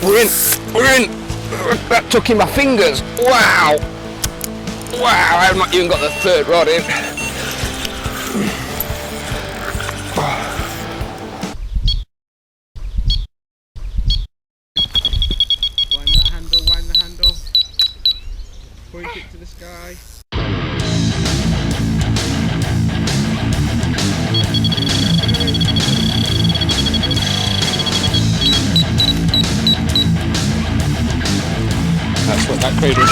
We're in. That took in my fingers. Wow. I've not even got the third rod in. Wind the handle. Point it to the sky. That's what that cradle is.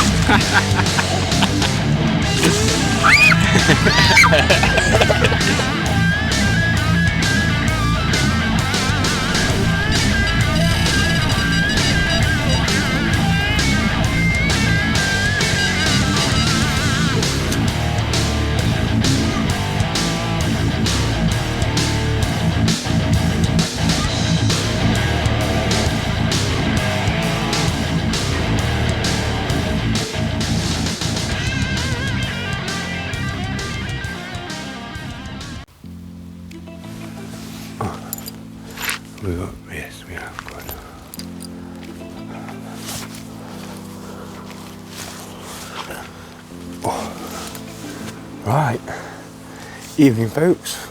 Yes, we have got. Right, evening folks,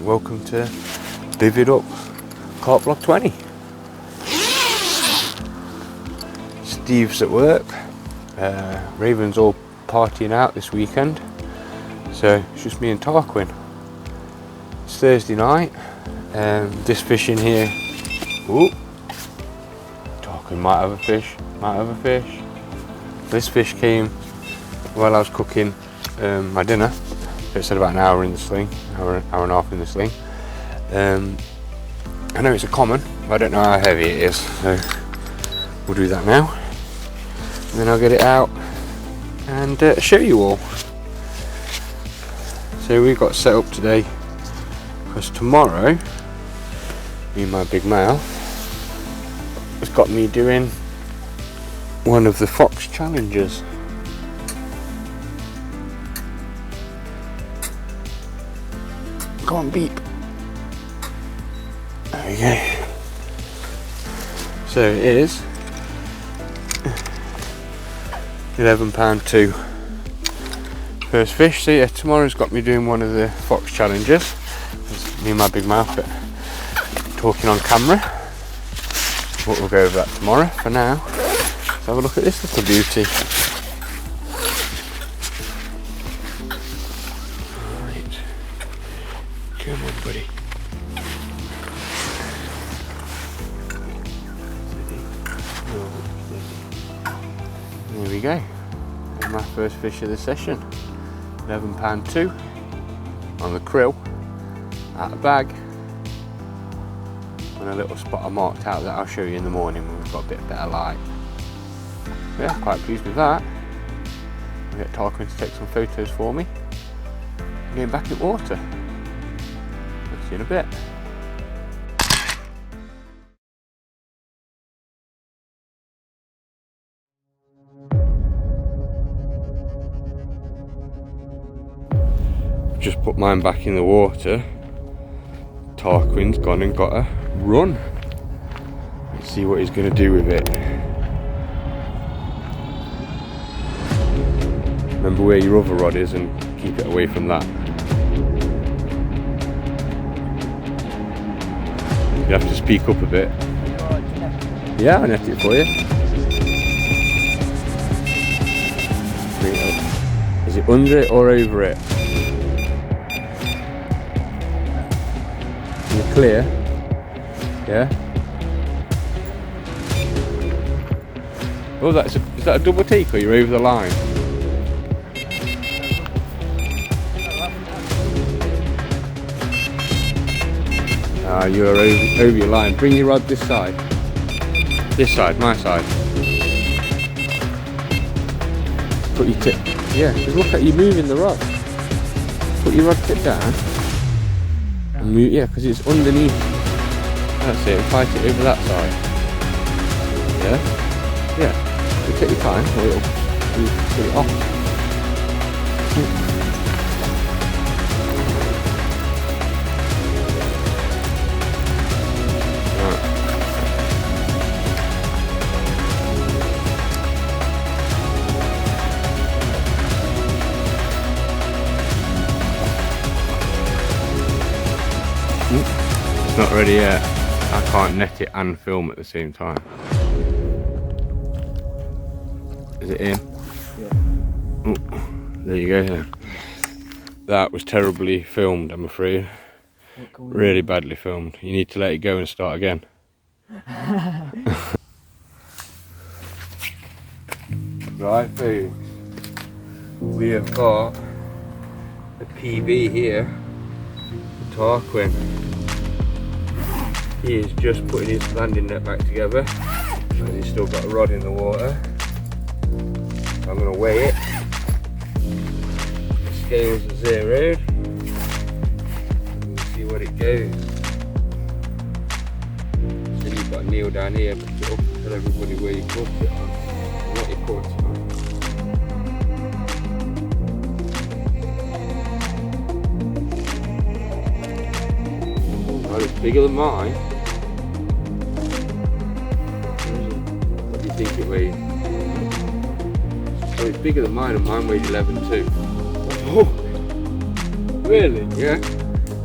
welcome to Bivvied Up Carp Block 20. Steve's at work, Raven's all partying out this weekend, so it's just me and Tarquin. It's Thursday night. This fish in here, Tarquin might have a fish. This fish came while I was cooking my dinner. It said about an hour in the sling, hour and a half in the sling. I know it's a common, but I don't know how heavy it is, so we'll do that now. And then I'll get it out and show you all. So we got set up today because tomorrow, me and my big male has got me doing one of the fox challenges. Go on, beep. There we go. So it is £11.2 first fish. So yeah, tomorrow's got me doing one of the fox challenges. Me and my big mouth talking on camera, but we'll go over that tomorrow. For now, let's have a look at this little beauty. Right, come on buddy. There we go, there's my first fish of the session. £11.2 on the krill, out of bag. And a little spot I marked out that I'll show you in the morning when we've got a bit better light. Yeah, quite pleased with that. I'll get Tarquin to take some photos for me. I'm getting back in water. I'll see you in a bit. Just put mine back in the water. Tarquin's gone and got a run. Let's see what he's going to do with it. Remember where your other rod is and keep it away from that. You have to speak up a bit. Yeah, I'll net it for you. Is it under it or over it? You're clear? Yeah? Oh, is that a double take or you're over the line? Ah, you're over your line. Bring your rod this side. This side, my side. Put your tip. Yeah, just look at you moving the rod. Put your rod tip down. And move, yeah, because it's underneath. That's it, fight it over that side. Yeah? Yeah. You take your time, or it'll put it off. It's not ready yet. I can't net it and film at the same time. Is it in? Yeah. Oh, there you go then. That was terribly filmed, I'm afraid. Really badly filmed. You need to let it go and start again. Right, folks. We have got a PB here for Tarquin. He is just putting his landing net back together and he's still got a rod in the water. I'm going to weigh it. The scales are zeroed. We'll see what it goes. So you've got Neil down here, but pick it up and tell everybody where you caught it on and what you caught it on. Well, it's bigger than mine. What do you think it weighs? So it's bigger than mine, and mine weighs 11.2. Oh, really? Yeah.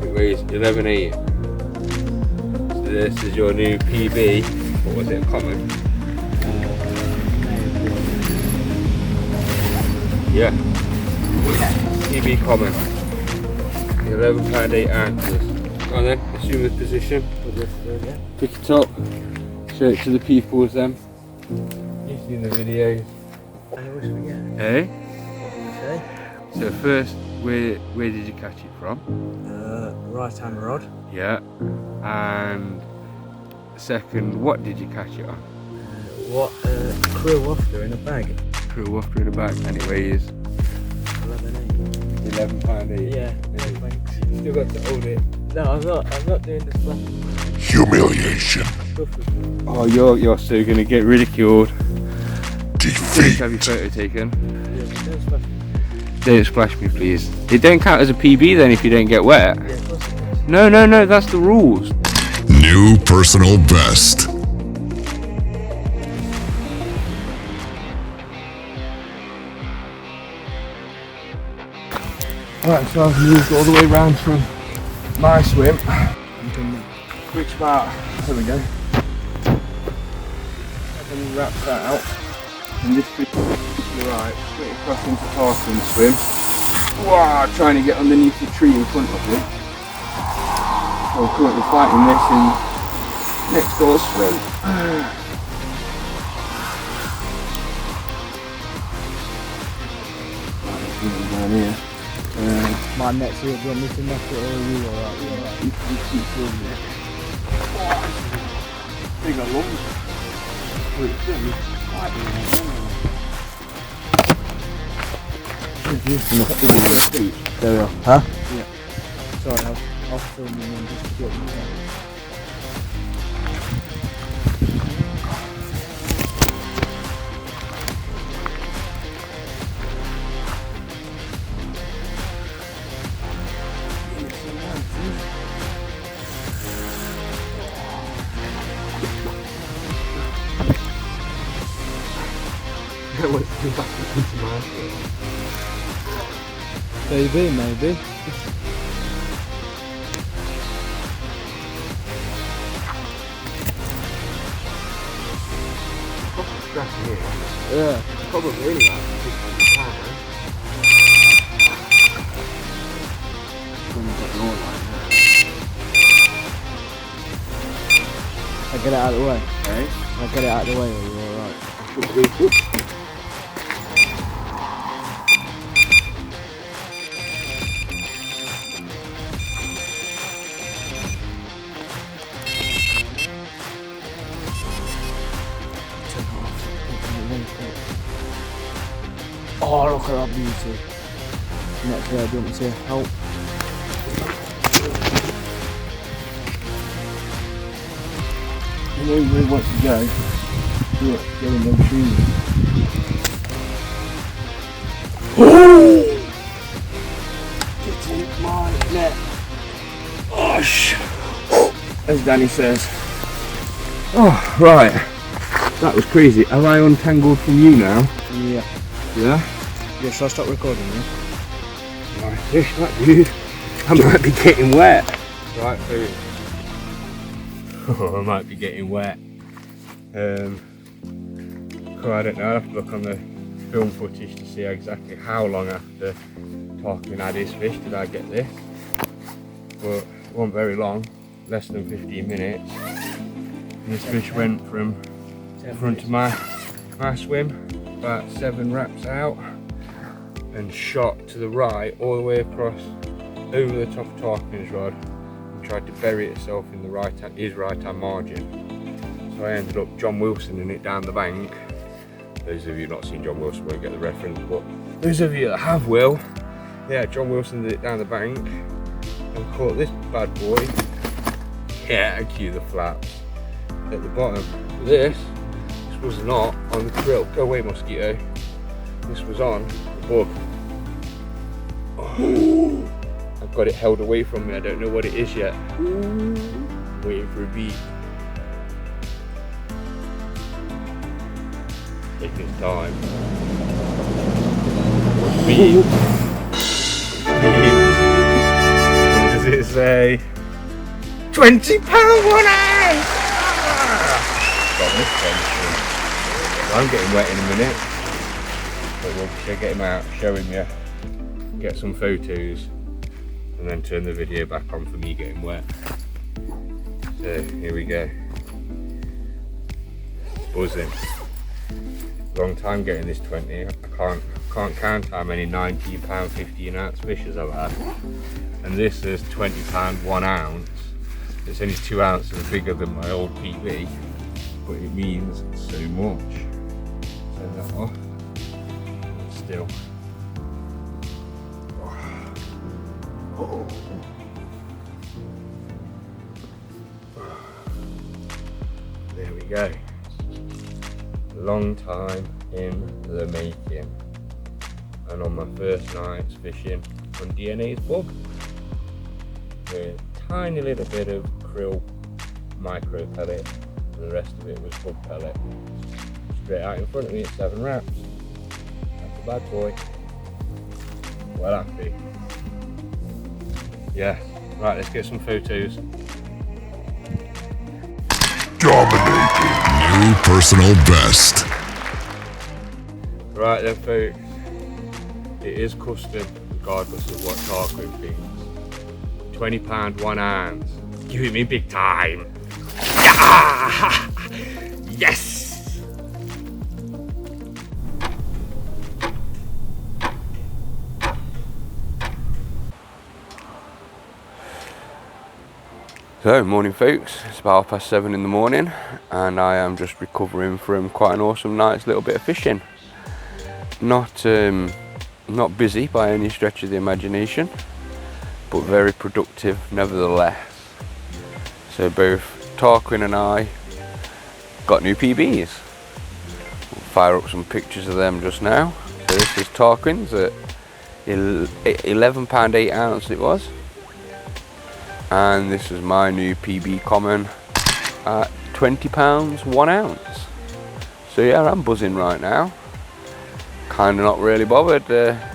It weighs 11.8. So this is your new PB. What was it? A common? Yeah. PB common. 11 £8 ounces. Go on then, assume the position. Pick it up. Show it to the people with them. You've seen the videos. I always forget. Hey? Okay. So first, where did you catch it from? Right hand rod. Yeah. And second, what did you catch it on? Krill wafter in a bag. Krill wafter in a bag, and it weighs 11.8. £11.8. Yeah, thanks. You still got to hold it. No, I'm not doing the stuff. Humiliation. Oh, you're so gonna get ridiculed. Please Defeat. have your photo taken. Yeah, don't splash me. Don't splash me, please. It don't count as a PB then if you don't get wet. Yeah, of course it does. No, that's the rules. New personal best. Alright, so I've moved all the way round from my swim. Quick smart. There we go. And wrap that out. And this could be right, straight across into Tarquin's swim. Wow, trying to get underneath the tree in front of me. So I'm currently fighting this in next door swim. Down here. My net's here, do you want me to net it or are you alright? You keep filming it. Bigger lump. There we are. Huh? Yeah. Sorry, I'll film you and just get you there. Maybe. Yeah. Probably like 50 pounds. I'll get it out of the way. Okay. I'll get it out of the way, or you're alright. Oh, look at that beauty. Next there, do you want me to help? You know where he wants to go. Do it, go in them shoes. Get in my net. Osh! As Danny says. Oh, right. That was crazy. Have I untangled from you now? Yeah. Yeah? Yeah, shall I stop recording, yeah? Right, fish that dude. I might be getting wet. Right, so I might be getting wet. Cool, I don't know, I'll have to look on the film footage to see exactly how long after Tarquin had his fish did I get this. But it wasn't very long, less than 15 minutes. And this fish went from in front of my swim, about 7 wraps out, and shot to the right all the way across over the top of Tarquin's rod and tried to bury itself in the his right hand margin. So I ended up John Wilsoning it down the bank. Those of you not seen John Wilson won't get the reference, but those of you that have will. Yeah, John Wilson did it down the bank and caught this bad boy. Yeah, cue the flaps at the bottom. This was not on the krill. Go away, mosquito. This was on the bug. Oh, I've got it held away from me. I don't know what it is yet. I'm waiting for a beat. Taking its time. Beat. What does it say? £20 1 ounce! Got this tension. I'm getting wet in a minute, but we'll get him out, show him you, get some photos, and then turn the video back on for me getting wet. So here we go. Buzzing. Long time getting this 20. I can't count how many £19, 15 ounce fishes I've had. And this is £20 1 ounce. It's only 2 ounces bigger than my old PB, but it means so much. Turn that off. Still. There we go. Long time in the making. And on my first night's fishing on DNA's bug, with a tiny little bit of krill micro pellet, and the rest of it was bug pellet. Straight out in front of me at 7 wraps. That's a bad boy. Well happy. Yeah, right, let's get some photos. Dominating. New personal best. Right then folks, it is custom regardless of what Tarquin thinks. £20 1 ounce, giving me big time. Yeah! Yes! So, morning folks, it's about 7:30 in the morning and I am just recovering from quite an awesome night's little bit of fishing. Not busy by any stretch of the imagination, but very productive nevertheless. So both Tarquin and I got new PBs. We'll fire up some pictures of them just now. So this is Tarquin's at £11 8 ounce it was. And this is my new PB common at £20 1 ounce. So yeah, I'm buzzing right now. Kind of not really bothered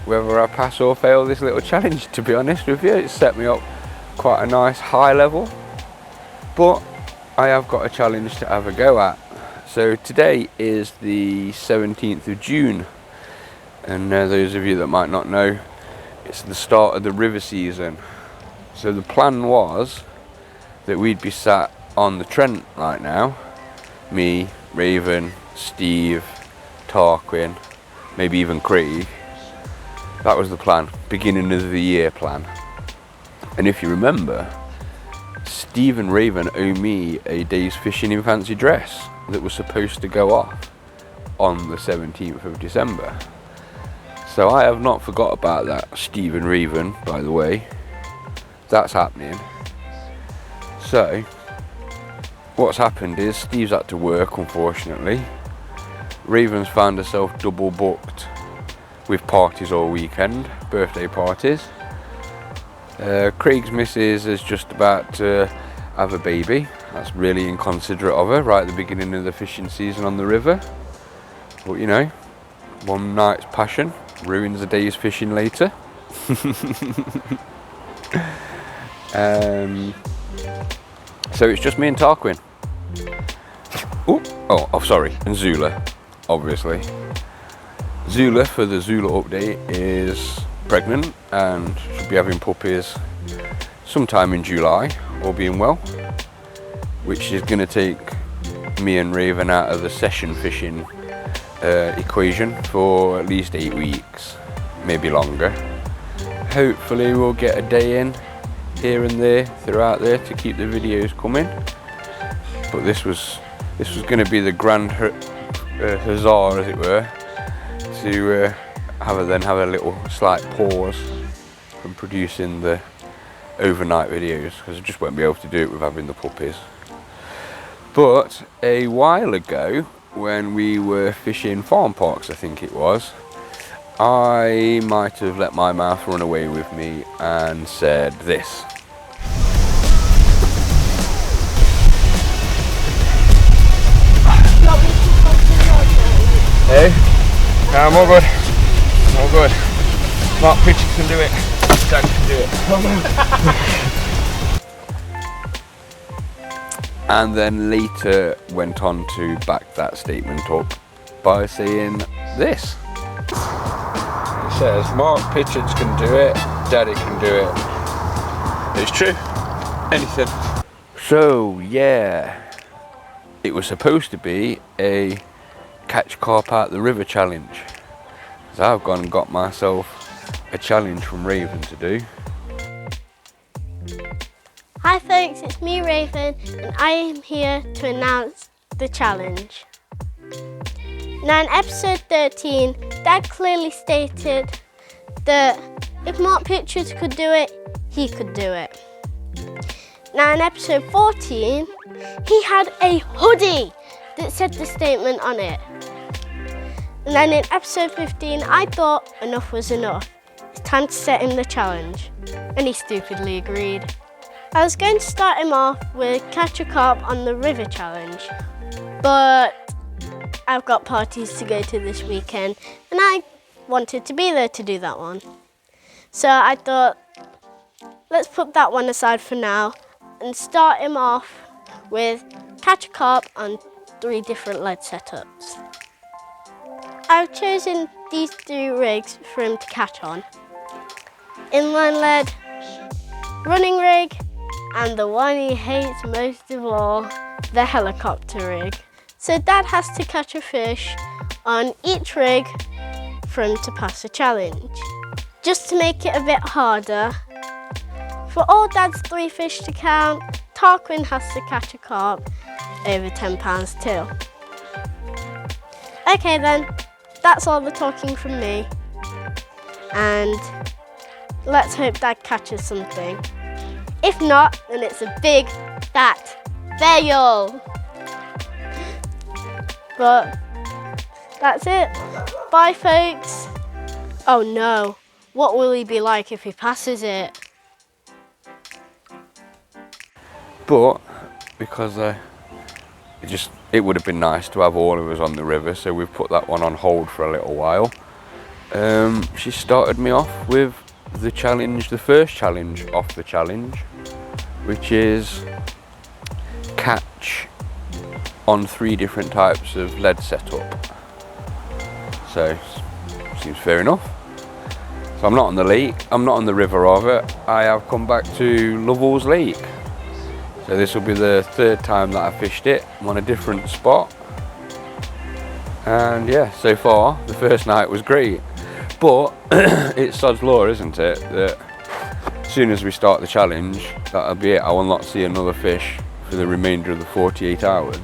whether I pass or fail this little challenge, to be honest with you. It's set me up quite a nice high level, but I have got a challenge to have a go at. So today is the 17th of June, and those of you that might not know, it's the start of the river season. So the plan was that we'd be sat on the Trent right now, me, Raven, Steve, Tarquin, maybe even Craig. That was the plan, beginning of the year plan. And if you remember, Steve and Raven owe me a day's fishing in fancy dress that was supposed to go off on the 17th of December. So I have not forgot about that, Steve and Raven, by the way. That's happening. So what's happened is Steve's had to work, unfortunately. Raven's found herself double booked with parties all weekend, birthday parties. Craig's missus is just about to have a baby. That's really inconsiderate of her right at the beginning of the fishing season on the river. But you know, one night's passion ruins a day's fishing later. So it's just me and Tarquin. Oh, sorry, and Zula, obviously. Zula, for the Zula update, is pregnant and should be having puppies sometime in July, all being well, which is going to take me and Raven out of the session fishing equation for at least 8 weeks, maybe longer. Hopefully we'll get a day in here and there throughout there to keep the videos coming, but this was going to be the grand huzzah, as it were, to have a little slight pause from producing the overnight videos, because I just won't be able to do it with having the puppies. But a while ago, when we were fishing farm parks, I think it was, I might have let my mouth run away with me and said this. Hey? No, I'm all good. I'm all good. Mark Pritchard can do it. Dad can do it. And then later went on to back that statement up by saying this. It says, Mark Pritchard can do it, Daddy can do it. It's true. Anything. So, yeah. It was supposed to be a catch carp out the river challenge. So I've gone and got myself a challenge from Raven to do. Hi folks, it's me Raven and I am here to announce the challenge. Now in episode 13, Dad clearly stated that if Mark Pritchard could do it, he could do it. Now in episode 14, he had a hoodie that said the statement on it. And then in episode 15, I thought enough was enough. It's time to set him the challenge. And he stupidly agreed. I was going to start him off with catch a carp on the river challenge, but I've got parties to go to this weekend and I wanted to be there to do that one. So I thought, let's put that one aside for now and start him off with catch a carp on 3 different lead setups. I've chosen these 3 rigs for him to catch on. Inline lead, running rig, and the one he hates most of all, the helicopter rig. So Dad has to catch a fish on each rig for him to pass a challenge. Just to make it a bit harder, for all Dad's 3 fish to count, Tarquin has to catch a carp over 10 pounds too. Okay then, that's all the talking from me. And let's hope Dad catches something. If not, then it's a big, fat fail. But that's it. Bye folks. Oh no, what will he be like if he passes it? But because it would have been nice to have all of us on the river, so we've put that one on hold for a little while. She started me off with the challenge, the first challenge off the challenge, which is catch on 3 different types of lead setup. So seems fair enough. So I'm not on the lake, I'm not on the river rather, I have come back to Lovell's Lake. So this will be the 3rd time that I fished it. I'm on a different spot. And yeah, so far, the first night was great. But it's sod's law, isn't it? That as soon as we start the challenge, that'll be it. I will not see another fish for the remainder of the 48 hours.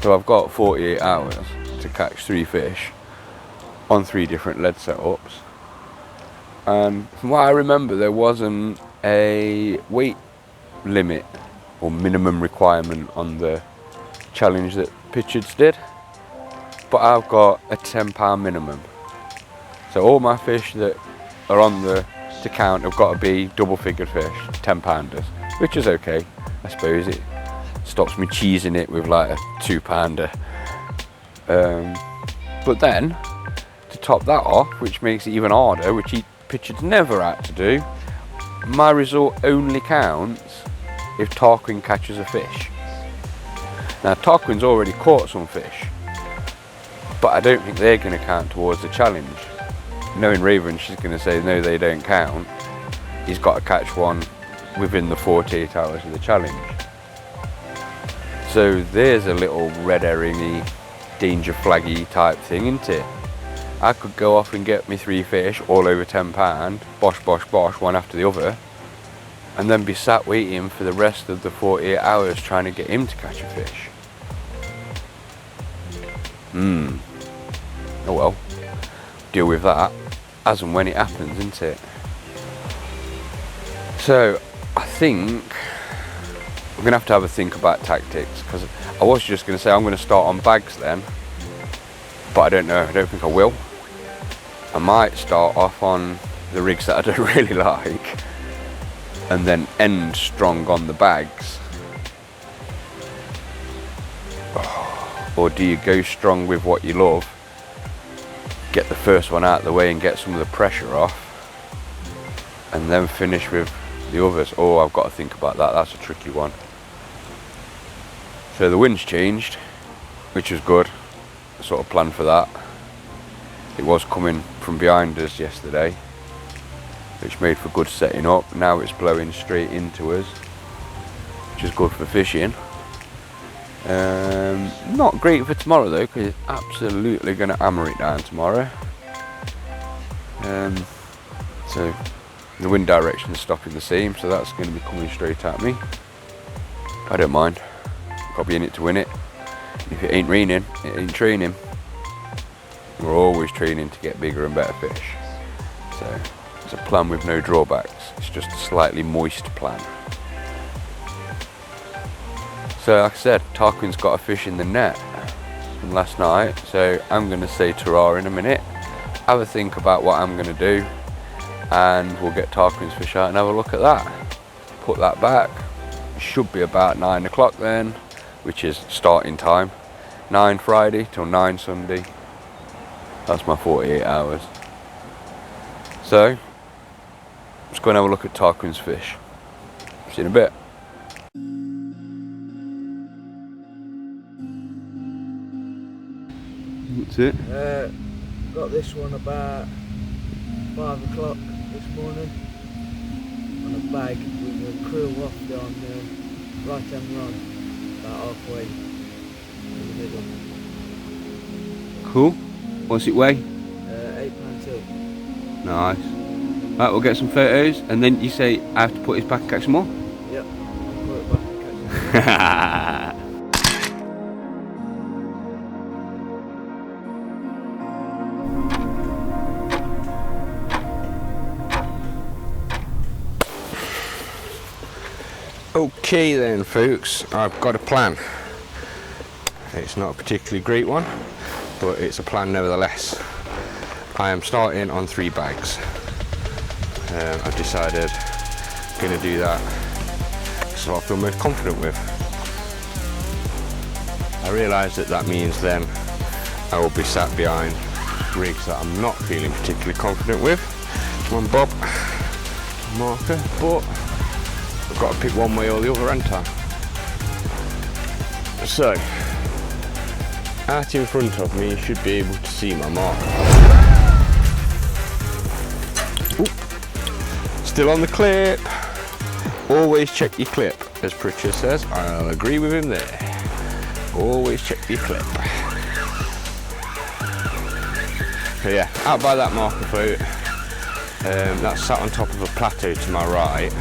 So I've got 48 hours to catch 3 fish on 3 different lead setups. And from what I remember, there wasn't a weight limit or minimum requirement on the challenge that Pritchard's did, but I've got a £10 minimum. So all my fish that are on the to count have got to be double-figured fish, 10-pounders, which is okay. I suppose it stops me cheesing it with like a 2-pounder. But then to top that off, which makes it even harder, which Pritchard's never had to do, my result only counts if Tarquin catches a fish. Now Tarquin's already caught some fish, but I don't think they're going to count towards the challenge. Knowing Raven, she's going to say no, they don't count. He's got to catch one within the 48 hours of the challenge. So there's a little red herring-y, danger flaggy type thing, isn't it? I could go off and get me 3 fish, all over £10, bosh, bosh, bosh, one after the other, and then be sat waiting for the rest of the 48 hours trying to get him to catch a fish. Oh well, deal with that as and when it happens, isn't it? So I think I'm going to have a think about tactics, because I was just going to say I'm going to start on bags then, but I don't know, I don't think I will. I might start off on the rigs that I don't really like and then end strong on the bags. Or do you go strong with what you love, get the first one out of the way and get some of the pressure off, and then finish with the others? Oh, I've got to think about that, that's a tricky one. So the wind's changed, which is good. I sort of planned for that. It was coming from behind us yesterday, which made for good setting up. Now it's blowing straight into us, which is good for fishing. Not great for tomorrow though, because it's absolutely going to hammer it down tomorrow. So the wind direction is stopping the same, so that's going to be coming straight at me. I don't mind. Got to be in it to win it. If it ain't raining, it ain't training. We're always training to get bigger and better fish. So it's a plan with no drawbacks. It's just a slightly moist plan. So like I said, Tarquin's got a fish in the net from last night, so I'm going to say ta-ra in a minute, have a think about what I'm going to do, and we'll get Tarquin's fish out and have a look at that. Put that back. It should be about 9 o'clock then, which is starting time. 9 Friday till 9 Sunday. That's my 48 hours. So, let's go and have a look at Tarquin's fish. See you in a bit. That's it. Got this one about 5 o'clock this morning on a bag with a krill waft on the right hand rod, about halfway in the middle. Cool. What's it weigh? 8 pound 2. Nice. Right, we'll get some photos, and then you say I have to put his back and catch some more? Yep, I'll put it back and catch it. Okay then folks, I've got a plan. It's not a particularly great one, but it's a plan nevertheless. I am starting on 3 bags. I've decided I'm going to do that because I feel most confident with. I realise that means then I will be sat behind rigs that I'm not feeling particularly confident with. Come on Bob, marker, but I've got to pick one way or the other, haven't I? So, out in front of me you should be able to see my marker. Ooh. Still on the clip. Always check your clip, as Pritchard says. I'll agree with him there. Always check your clip. So yeah, out by that marker float. That's sat on top of a plateau to my right,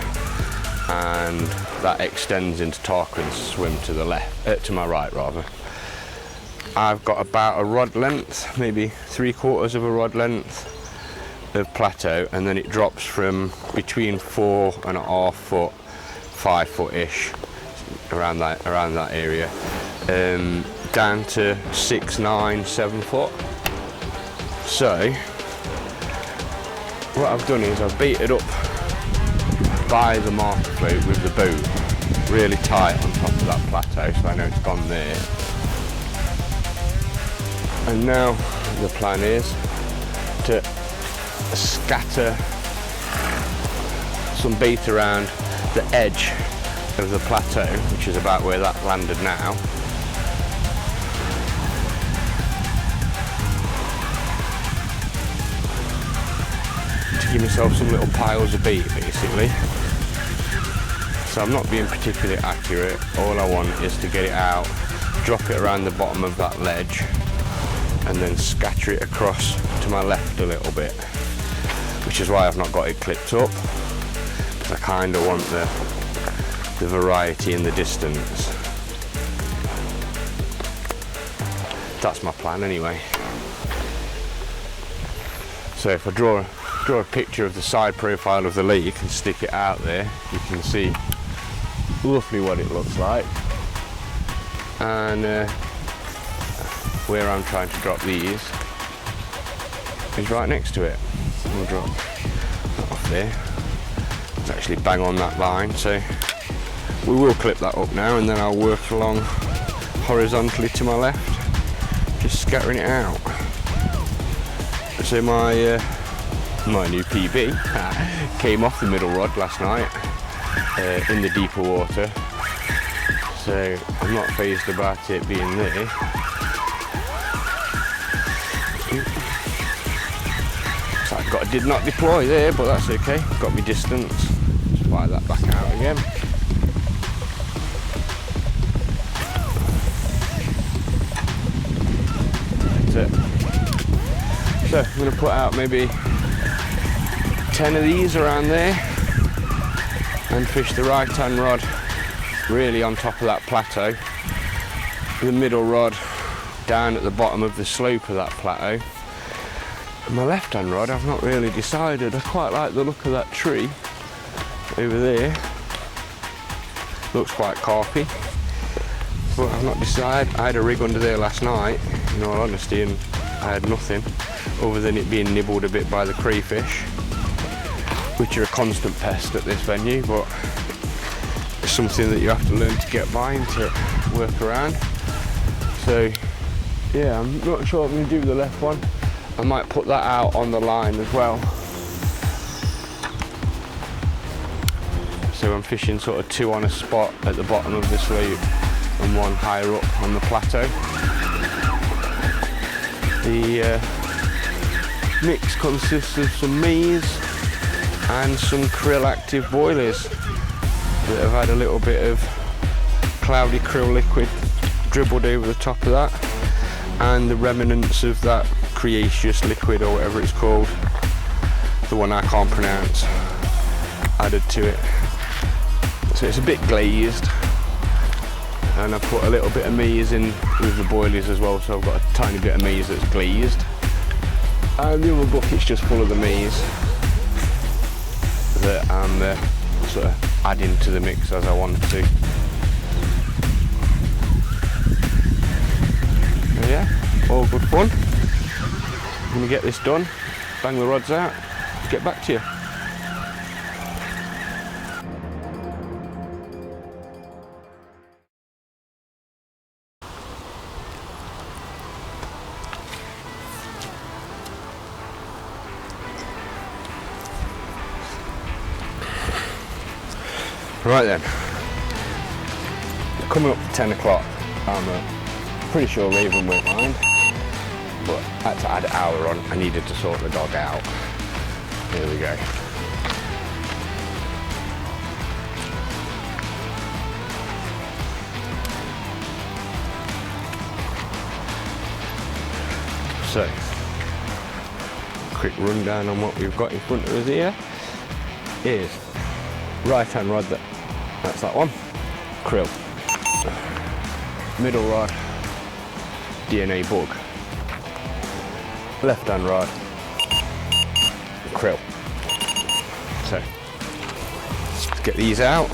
and that extends into Tarquin's swim to the left, to my right rather. I've got about a rod length, maybe 3/4 of a rod length of plateau, and then it drops from between 4.5 foot, 5 foot-ish, around that area, down to 6, 9, 7 foot. So what I've done is I've baited up by the marker float with the boat really tight on top of that plateau, so I know it's gone there. And now the plan is to scatter some bait around the edge of the plateau, which is about where that landed now. To give myself some little piles of bait, basically. So I'm not being particularly accurate. All I want is to get it out, drop it around the bottom of that ledge, and then scatter it across to my left a little bit, which is why I've not got it clipped up, because I kind of want the variety in the distance. That's my plan anyway. So if I draw a picture of the side profile of the lake and stick it out there, you can see roughly what it looks like. And where I'm trying to drop these is right next to it. We'll drop that off there. It's actually bang on that line, so we will clip that up now, and then I'll work along horizontally to my left, just scattering it out. So my new PB came off the middle rod last night in the deeper water, so I'm not fazed about it being there. So I did not deploy there, but that's okay. Got me distance. Just fire that back out again. That's it. So I'm going to put out maybe 10 of these around there and fish the right hand rod really on top of that plateau, the middle rod down at the bottom of the slope of that plateau, and my left hand rod I've not really decided. I quite like the look of that tree over there, looks quite carpy, but I've not decided. I had a rig under there last night, in all honesty, and I had nothing other than it being nibbled a bit by the crayfish, which are a constant pest at this venue, but it's something that you have to learn to get by and to work around. So yeah, I'm not sure I'm going to do the left one. I might put that out on the line as well. So I'm fishing sort of two on a spot at the bottom of the slope and one higher up on the plateau. The mix consists of some maize and some krill active boilies that have had a little bit of cloudy krill liquid dribbled over the top of that, and the remnants of that creaceous liquid, or whatever it's called, the one I can't pronounce, added to it. So it's a bit glazed, and I put a little bit of maize in with the boilies as well, so I've got a tiny bit of maize that's glazed, and the other bucket's just full of the maize that I'm sort of adding to the mix as I want to. So yeah, all good fun. I'm going to get this done, bang the rods out, get back to you. Right then, coming up to 10 o'clock, I'm pretty sure Raven won't mind, but I had to add an hour on. I needed to sort the dog out. Here we go. So, quick rundown on what we've got in front of us here is right hand rod, that's that one, krill. Middle rod, DNA bug. Left hand rod, krill. So let's get these out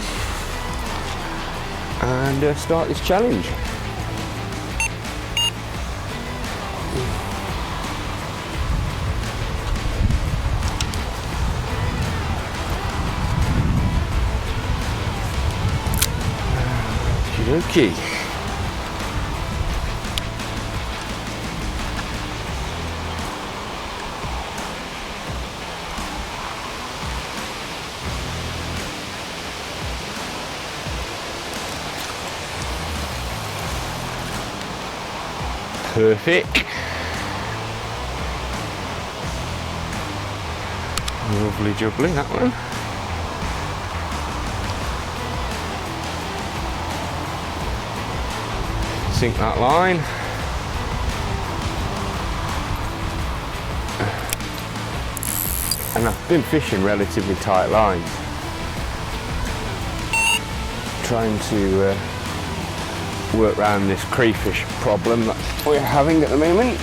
and start this challenge. Okay. Perfect. Lovely jubbly, that one. Sink that line. And I've been fishing relatively tight lines, trying to work around this crayfish problem that we're having at the moment.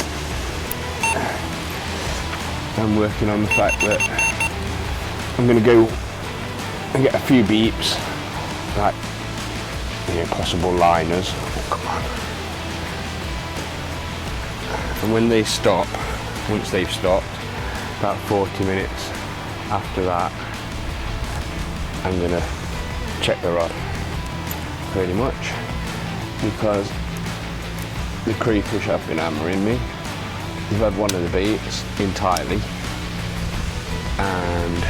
I'm working on the fact that I'm going to go and get a few beeps, like, you know, possible liners. Oh, come on. And when they stop, once they've stopped, about 40 minutes after that, I'm going to check the rod, pretty much, because the crayfish have been hammering me. We've had one of the baits entirely, and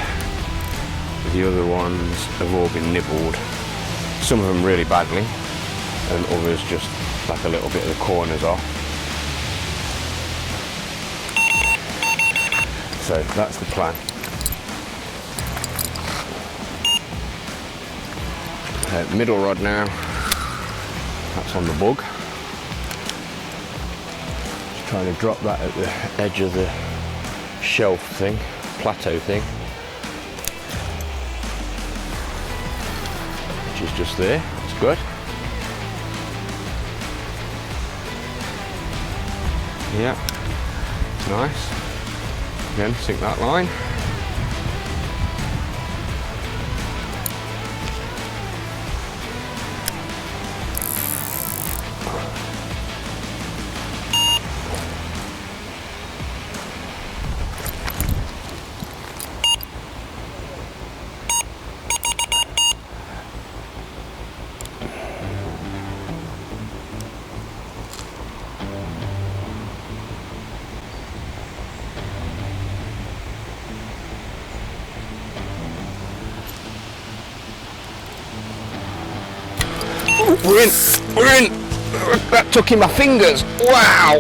the other ones have all been nibbled. Some of them really badly, and others just like a little bit of the corners off. So that's the plan. Middle rod now, that's on the bug. Just trying to drop that at the edge of the shelf thing, plateau thing, which is just there. It's good. Yeah, it's nice. Again, sink that line. We're in! That took in my fingers. Wow!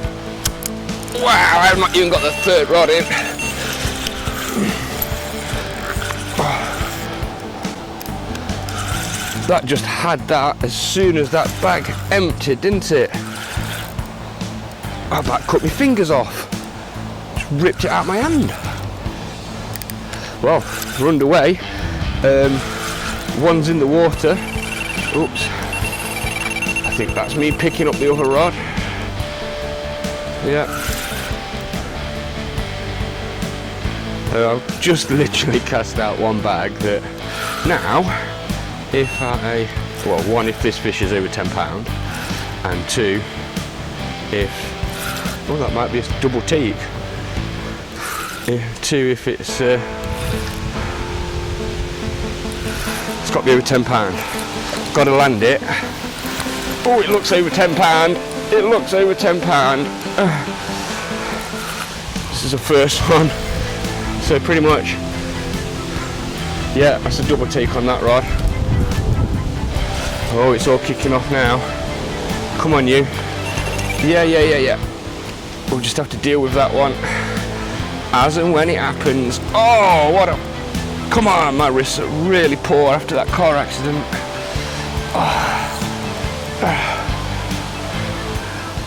Wow, I've not even got the third rod in. That just had that as soon as that bag emptied, didn't it? Oh, that cut my fingers off. Just ripped it out of my hand. Well, we're underway. One's in the water. Oops. I think that's me picking up the other rod. Yeah. I've just literally cast out one bag that now, if I, well, one, if this fish is over £10, and two, if, well, that might be a double take. Two, if it's got to be over £10. Got to land it. Oh, it looks over £10. It looks over £10. This is the first one. So pretty much, yeah, that's a double take on that rod. Oh, it's all kicking off now. Come on, you. Yeah. We'll just have to deal with that one as and when it happens. Oh, what a... Come on, my wrists are really poor after that car accident.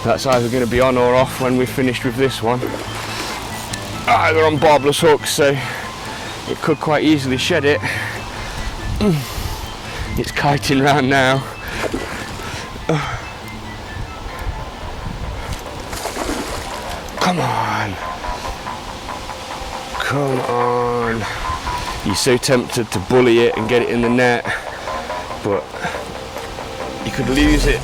That's either going to be on or off when we're finished with this one. They're on barbless hooks, so it could quite easily shed it. It's kiting round now. Come on. Come on. You're so tempted to bully it and get it in the net, but you could lose it.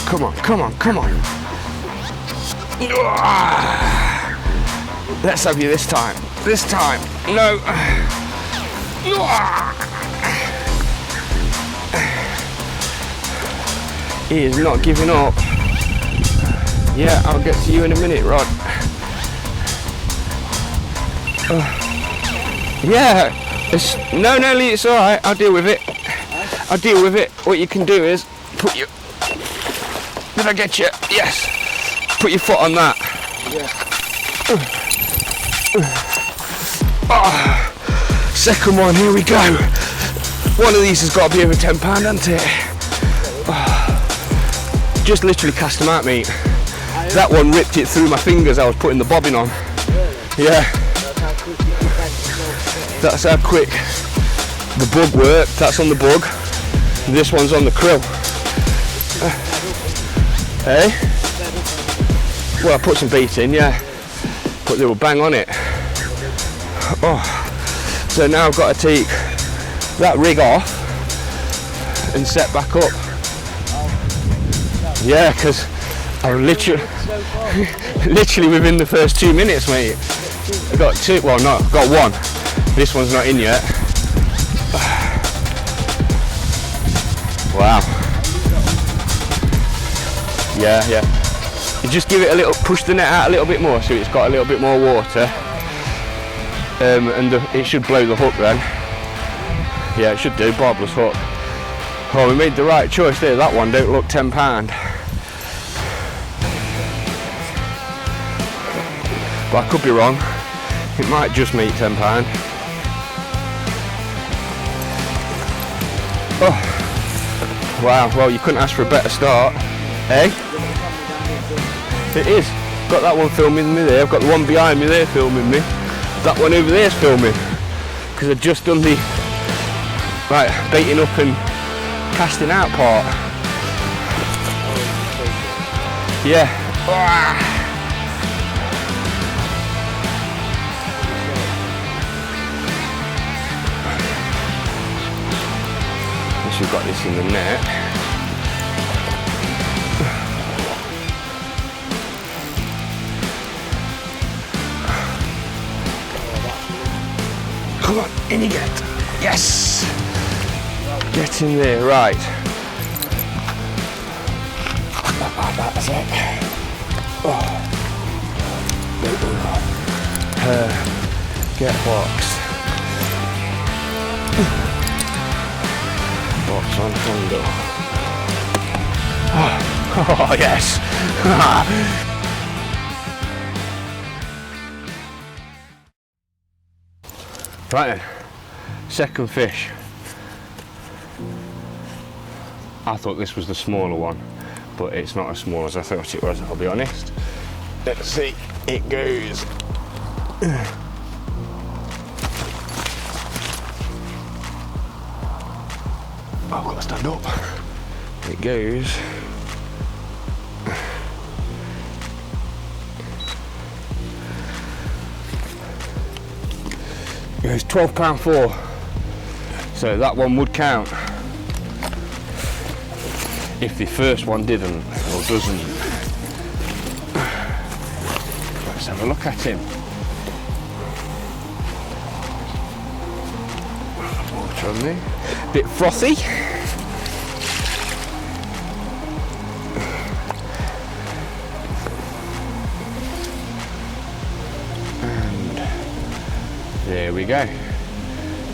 Come on. Let's have you this time. This time. No. He is not giving up. Yeah, I'll get to you in a minute, Rod. Yeah. No, Lee, it's all right. I'll deal with it. What you can do is put your Did I get you? Yes. Put your foot on that. Yeah. Oh, second one, here we go. One of these has got to be over £10, hasn't it? Oh, just literally cast them out, mate. That one ripped it through my fingers. I was putting the bobbin on. Really? Yeah. That's how quick you can catch That's how quick the the bug worked. That's on the bug. This one's on the krill. Hey? Well, I put some bait in, yeah. But they were bang on it. Oh. So now I've got to take that rig off and set back up. Yeah, because I literally within the first 2 minutes, mate. I got two, well no, got one. This one's not in yet. Wow. Yeah, yeah. You just give it a little, push the net out a little bit more so it's got a little bit more water. And it should blow the hook then. Yeah, it should do, barbless hook. Oh, we made the right choice there. That one don't look £10. But I could be wrong. It might just make £10. Oh, wow, well you couldn't ask for a better start, eh? It is. Got that one filming me there, I've got the one behind me there filming me. That one over there's filming. Because I've just done the baiting up and casting out part. Yeah. We've got this in the net. Come on, in you get. Yes! Get in there, right. That's it. Get box. Box on handle. Oh yes! Right then, second fish. I thought this was the smaller one, but it's not as small as I thought it was, I'll be honest. Let's see, it goes. I've got to stand up. It goes. It goes £12.4. So that one would count. If the first one didn't, or doesn't. Let's have a look at him. Water on there. Bit frothy. And there we go.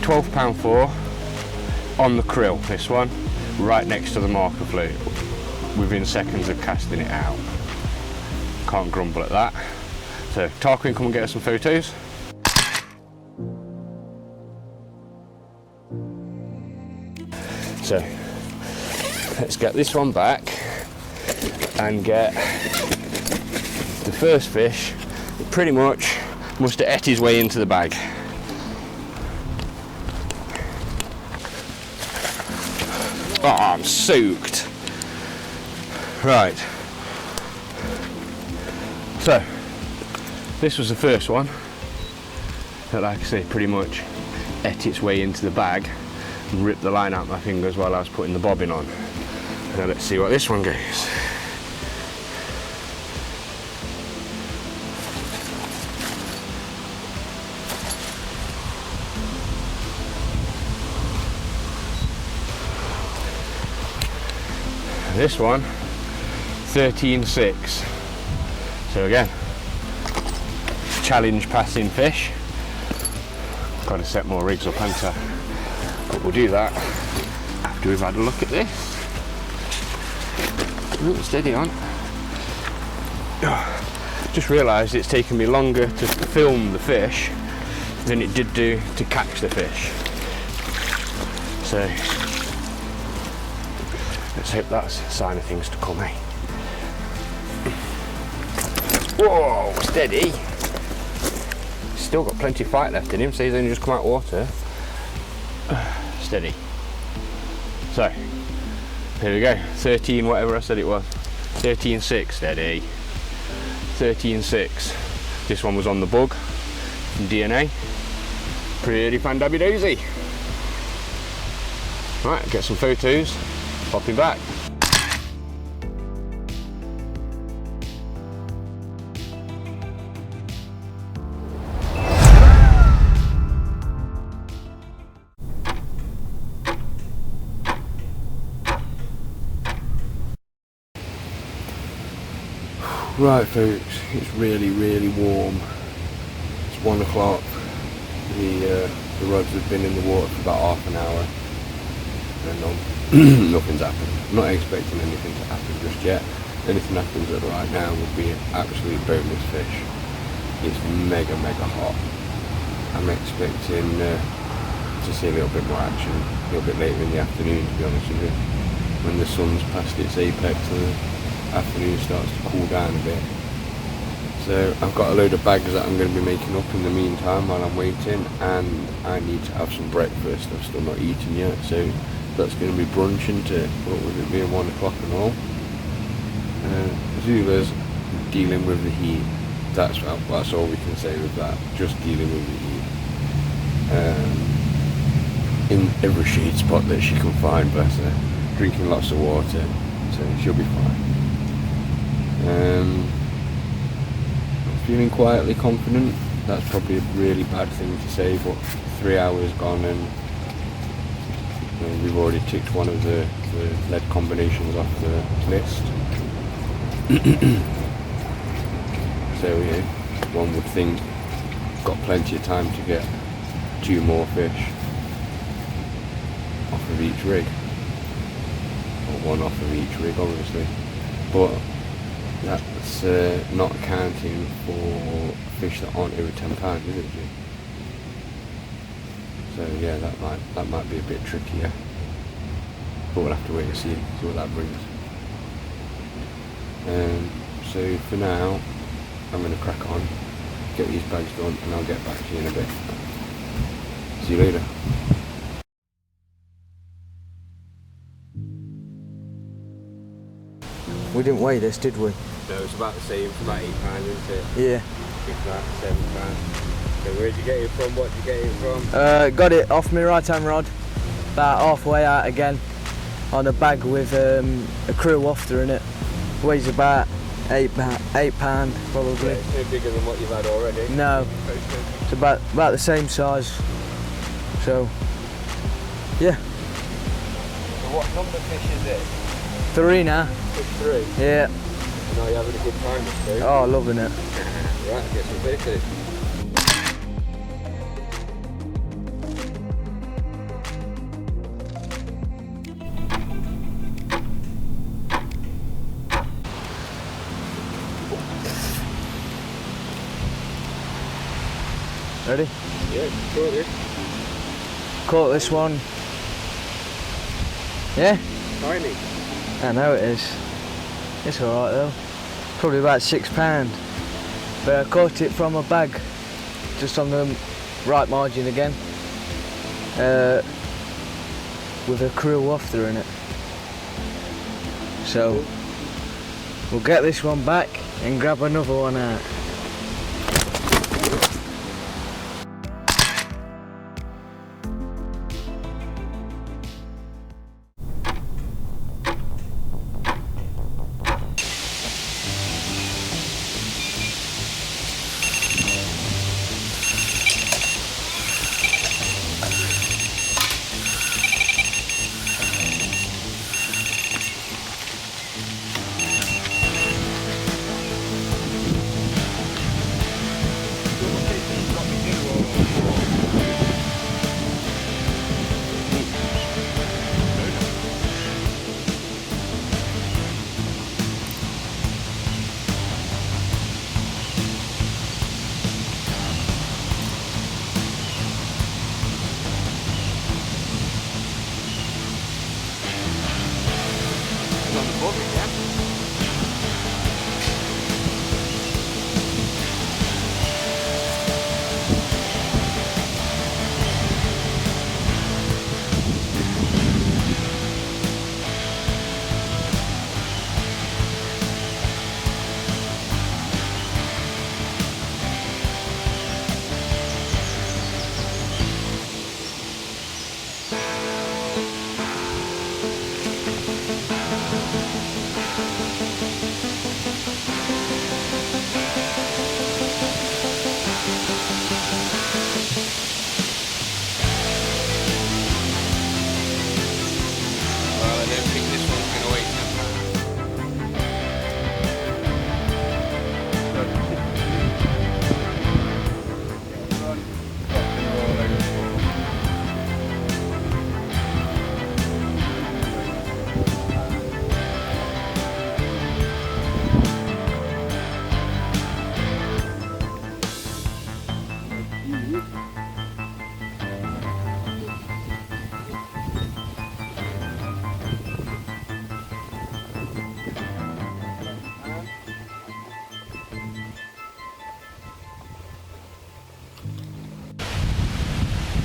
£12.4 on the krill, this one, right next to the marker flute, within seconds of casting it out. Can't grumble at that. So Tarquin, come and get us some photos. So let's get this one back and get the first fish. Pretty much must have ate his way into the bag. Oh, I'm soaked. Right. So this was the first one that, like I say, pretty much ate its way into the bag. Ripped the line out my fingers while I was putting the bobbin on. Now let's see what this one goes. This one, 13.6. So again, challenge passing fish. Got to set more rigs up, haven't I? But we'll do that after we've had a look at this. Steady on. Just realised it's taken me longer to film the fish than it did do to catch the fish. So let's hope that's a sign of things to come, eh? Whoa, steady. Still got plenty of fight left in him, so he's only just come out of water. Steady. So, here we go. 13, whatever I said it was. 13.6, steady. 13.6. This one was on the bug from DNA. Pretty fan-dabby-dozy. Right, get some photos. Popping back. Right folks, it's really warm. It's 1 o'clock. The rods have been in the water for about half an hour and nothing's happened. I'm not expecting anything to happen just yet. Anything happens at right now would be an absolute bonus fish. It's mega hot. I'm expecting to see a little bit more action a little bit later in the afternoon, to be honest with you. When the sun's past its apex and the afternoon starts to cool down a bit. So I've got a load of bags that I'm going to be making up in the meantime while I'm waiting, and I need to have some breakfast. I've still not eaten yet, so that's going to be brunch into what with it being 1 o'clock and all. Zula's dealing with the heat. That's all we can say with that. Just dealing with the heat. In every shade spot that she can find, bless her. Drinking lots of water, so she'll be fine. Feeling quietly confident. That's probably a really bad thing to say, but 3 hours gone and we've already ticked one of the lead combinations off the list. So yeah, one would think got plenty of time to get 2 more fish off of each rig, or 1 off of each rig obviously, but that's not accounting for fish that aren't over 10 pounds, is it, G? So yeah, that might be a bit trickier, but we'll have to wait and see what that brings. So for now, I'm going to crack on, get these bags done, and I'll get back to you in a bit. See you later. We didn't weigh this, did we? No, it's about the same, it's about £8, isn't it? Yeah. It's about £7. So where'd you get it from? What did you get it from? Got it off my right hand rod, about halfway out again, on a bag with a crew wafter in it. Weighs about £8 probably. Yeah, it's no bigger than what you've had already. No, it's about the same size. So, yeah. So what number fish is it? 3 now. Fish 3? Yeah. Now you're having a good time this day. Oh, loving it. Right, get some photos. Ready? Yeah, caught it. Caught this one. Yeah? Tiny. I know it is. It's alright though. Probably about £6. But I caught it from a bag, just on the right margin again, with a crew wafter in it. So we'll get this one back and grab another one out.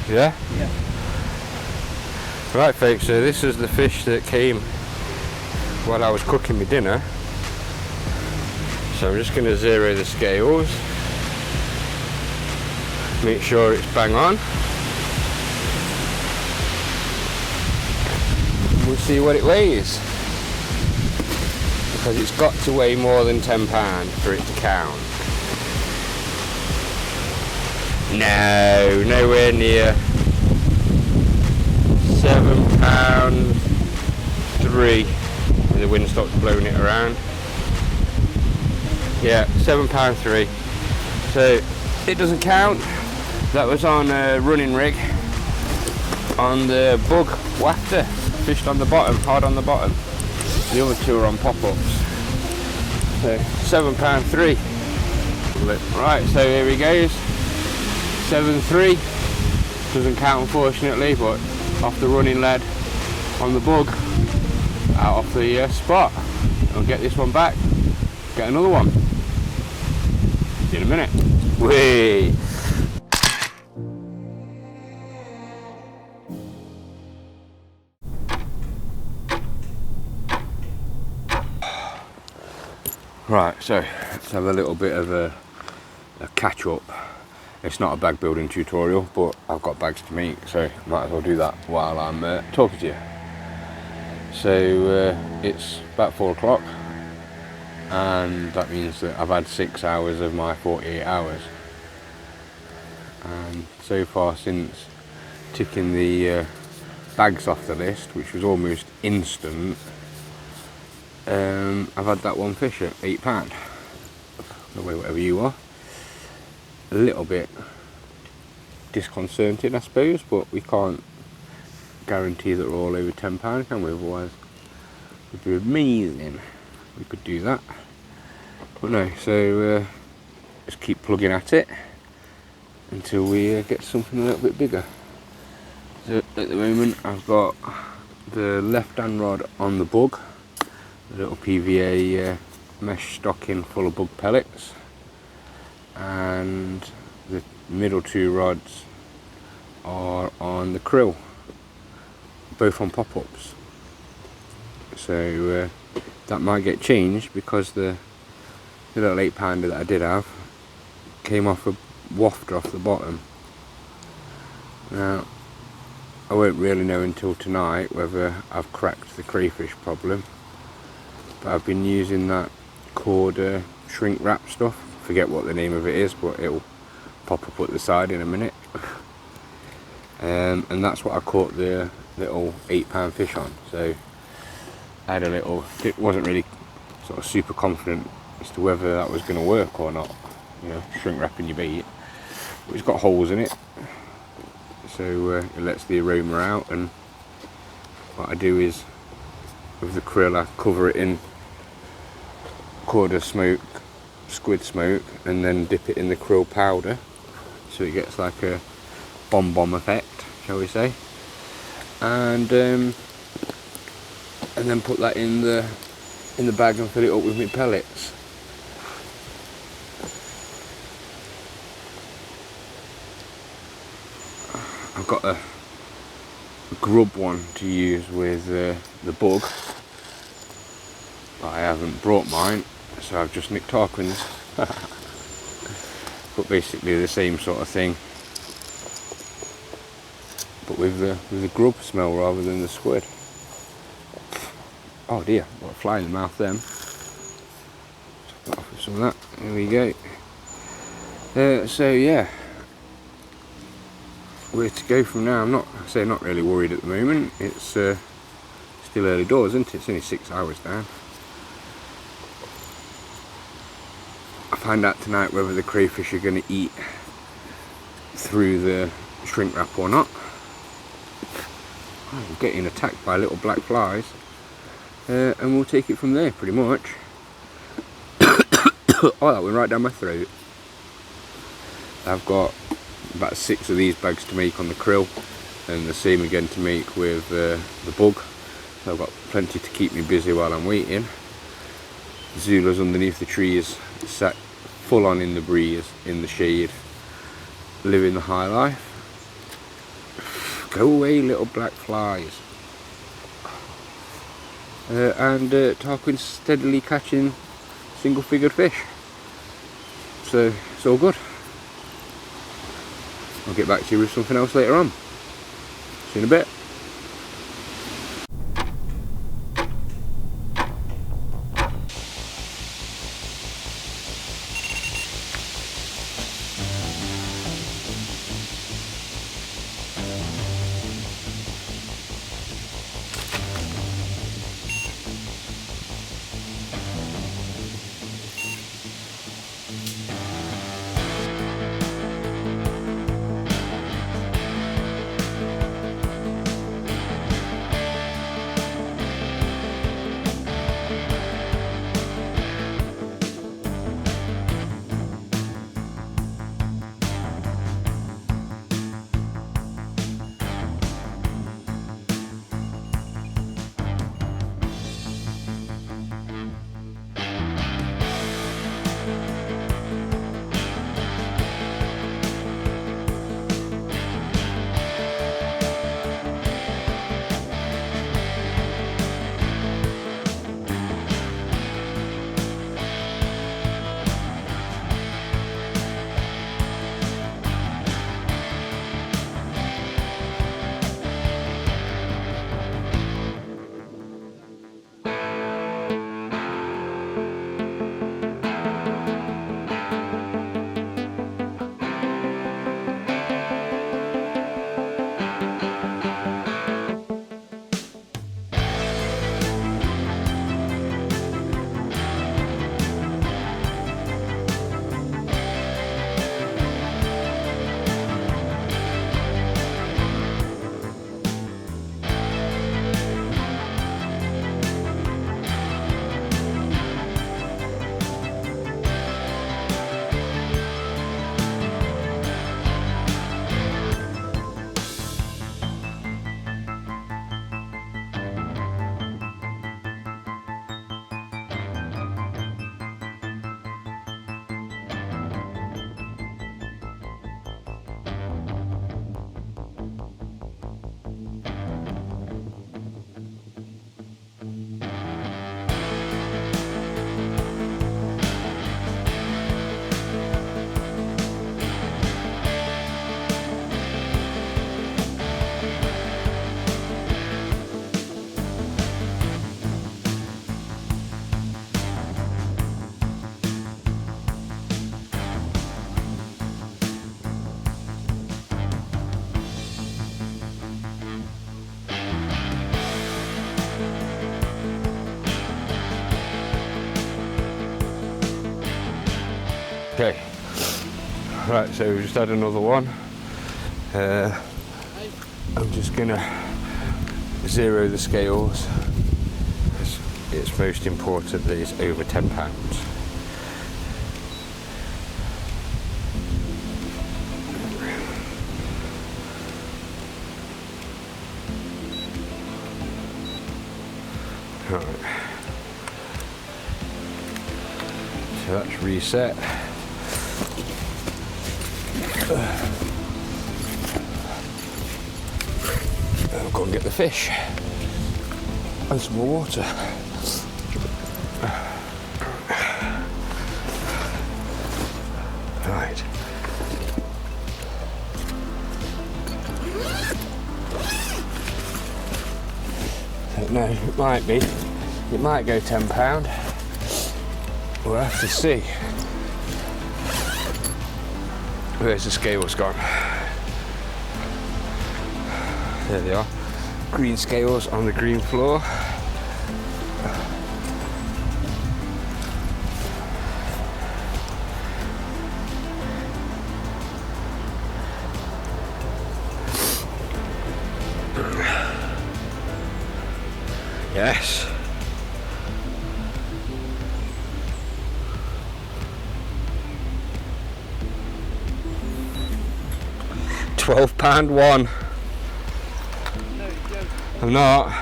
Yeah? Yeah. Right folks, so this is the fish that came while I was cooking my dinner. So I'm just going to zero the scales. Make sure it's bang on. We'll see what it weighs. Because it's got to weigh more than £10 for it to count. No, nowhere near. £7.3 when the wind stops blowing it around. Yeah, £7.3. So it doesn't count. That was on a running rig on the bug wafter, fished on the bottom, hard on the bottom. The other two are on pop-ups. So £7.3. Right, so here he goes. 7.3. Doesn't count unfortunately, but off the running lead on the bug, out off the spot. I'll get this one back, get another one. See you in a minute. Whee! Right, so let's have a little bit of a catch up. It's not a bag building tutorial, but I've got bags to make, so might as well do that while I'm talking to you. So it's about 4 o'clock, and that means that I've had 6 hours of my 48 hours. And so far, since ticking the bags off the list, which was almost instant, I've had that one fish at £8. No way, whatever you are. A little bit disconcerting, I suppose, but we can't guarantee that we're all over £10, can we? Otherwise, it would be amazing. We could do that, but no. So just keep plugging at it until we get something a little bit bigger. So at the moment, I've got the left-hand rod on the bug, a little PVA mesh stocking full of bug pellets, and the middle 2 rods are on the krill, both on pop-ups. So that might get changed because the little 8-pounder that I did have came off a wafter off the bottom. Now I won't really know until tonight whether I've cracked the crayfish problem, but I've been using that cord shrink wrap stuff. Forget what the name of it is, but it'll pop up at the side in a minute. And that's what I caught the little 8-pound fish on. So I had a little, it wasn't really sort of super confident as to whether that was going to work or not, you know, shrink wrapping your bait. But it's got holes in it, so it lets the aroma out. And what I do is, with the krill, I cover it in quarter smoke, squid smoke, and then dip it in the krill powder, so it gets like a bomb effect, shall we say, and then put that in the bag and fill it up with my pellets. I've got a grub one to use with the bug. I haven't brought mine, so I've just nicked Tarquin's. But basically the same sort of thing, but with the grub smell rather than the squid. Oh dear, got a fly in the mouth then. Top off with some of that. There we go. So yeah, where to go from now? I'm not really worried at the moment. It's still early doors, isn't it? It's only 6 hours down. I'll find out tonight whether the crayfish are going to eat through the shrink wrap or not. I'm getting attacked by little black flies, and we'll take it from there pretty much. Oh, that went right down my throat. I've got about 6 of these bags to make on the krill, and the same again to make with the bug. So I've got plenty to keep me busy while I'm waiting. Zula's underneath the trees, sat full on in the breeze, in the shade, living the high life. Go away, little black flies. And Tarquin's steadily catching single-figured fish. So it's all good. I'll get back to you with something else later on. See you in a bit. Okay, right, so we just had another one. I'm just gonna zero the scales. It's most important that it's over 10 pounds. Right. So that's reset. I'll go and get the fish and some more water. Right. No, it might go £10. We'll have to see. Where's the scales gone? There they are. Green scales on the green floor. Yes. £12 one. I'm not.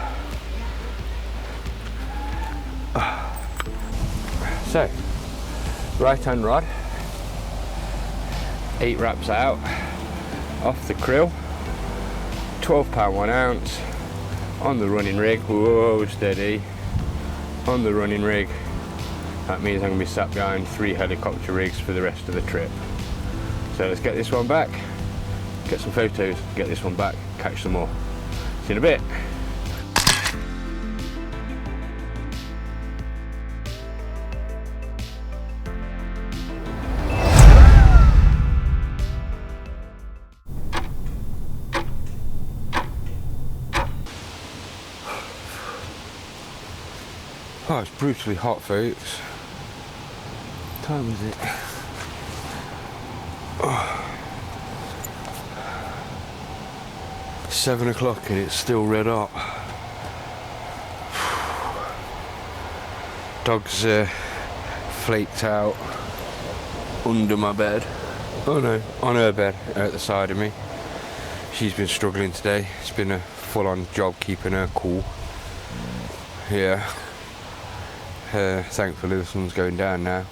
So, right hand rod, 8 wraps out, off the krill, £12 1 ounce on the running rig. Whoa, steady. On the running rig. That means I'm going to be sat behind 3 helicopter rigs for the rest of the trip. So let's get this one back, get some photos, get this one back, catch some more. See you in a bit. Oh, it's brutally hot, folks. What time is it? Oh. 7 o'clock and it's still red hot. Dog's flaked out under my bed. Oh no, on her bed at the side of me. She's been struggling today. It's been a full-on job keeping her cool. Yeah. Thankfully the sun's going down now.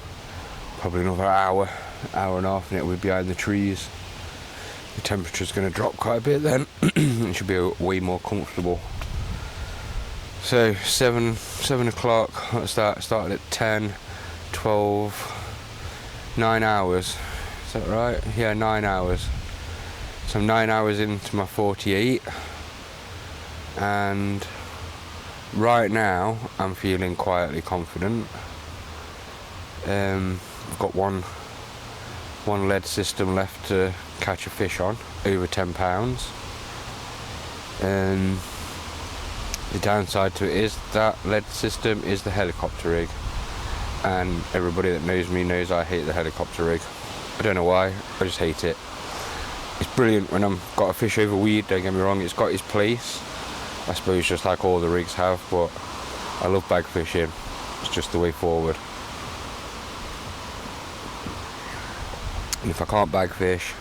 Probably another hour and a half and it will be behind the trees. The temperature's going to drop quite a bit then. It should be way more comfortable. So 7 o'clock, started at 10, 12, 9 hours. Is that right? Yeah, 9 hours. So I'm 9 hours into my 48. And right now, I'm feeling quietly confident. I've got one lead system left to catch a fish on, over 10 pounds. The downside to it is that lead system is the helicopter rig. And everybody that knows me knows I hate the helicopter rig. I don't know why, I just hate it. It's brilliant when I've got a fish over weed, don't get me wrong, it's got its place. I suppose just like all the rigs have, but I love bag fishing. It's just the way forward. And if I can't bag fish,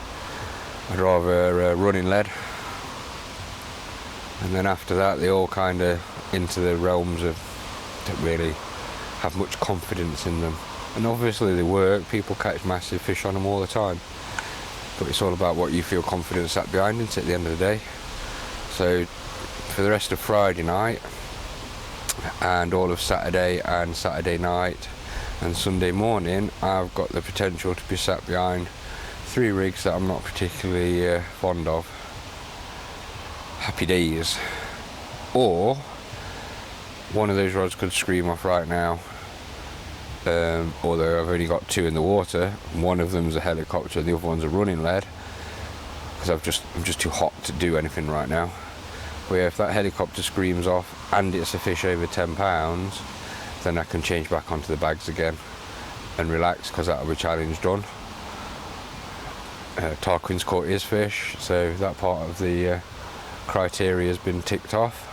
I'd rather run in lead. And then after that, they all kind of into the realms of don't really have much confidence in them. And obviously they work, people catch massive fish on them all the time. But it's all about what you feel confident sat behind it at the end of the day. So for the rest of Friday night and all of Saturday and Saturday night and Sunday morning, I've got the potential to be sat behind 3 rigs that I'm not particularly fond of. Happy days. Or one of those rods could scream off right now. Although I've only got 2 in the water, one of them's a helicopter, the other one's a running lead, because I'm just too hot to do anything right now. But yeah, if that helicopter screams off and it's a fish over 10 pounds, then I can change back onto the bags again and relax, because that'll be challenge done. Tarquin's caught his fish, so that part of the criteria has been ticked off.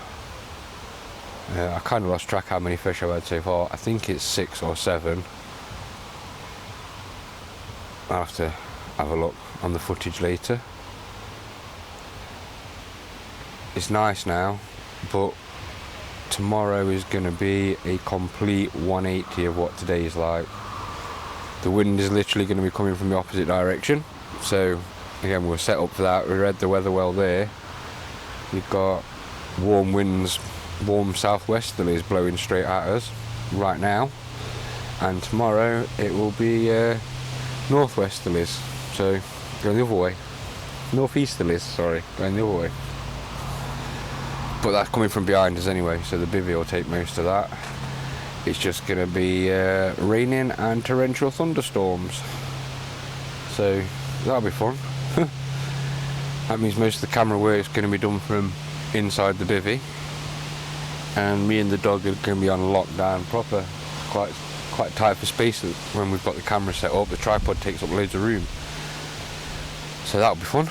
I kind of lost track how many fish I've had so far. I think it's 6 or 7. I'll have to have a look on the footage later. It's nice now, but tomorrow is going to be a complete 180 of what today is like. The wind is literally going to be coming from the opposite direction. So again, we're set up for that. We read the weather well there. We've got warm winds, warm southwesterlies blowing straight at us right now, and tomorrow it will be northwesterlies, so going the other way. Northeasterlies, sorry, going the other way. But that's coming from behind us anyway, so the bivvy will take most of that. It's just going to be raining and torrential thunderstorms, so that'll be fun. That means most of the camera work is going to be done from inside the bivvy, and me and the dog are going to be on lockdown proper, quite tight for space when we've got the camera set up. The tripod takes up loads of room, so that'll be fun.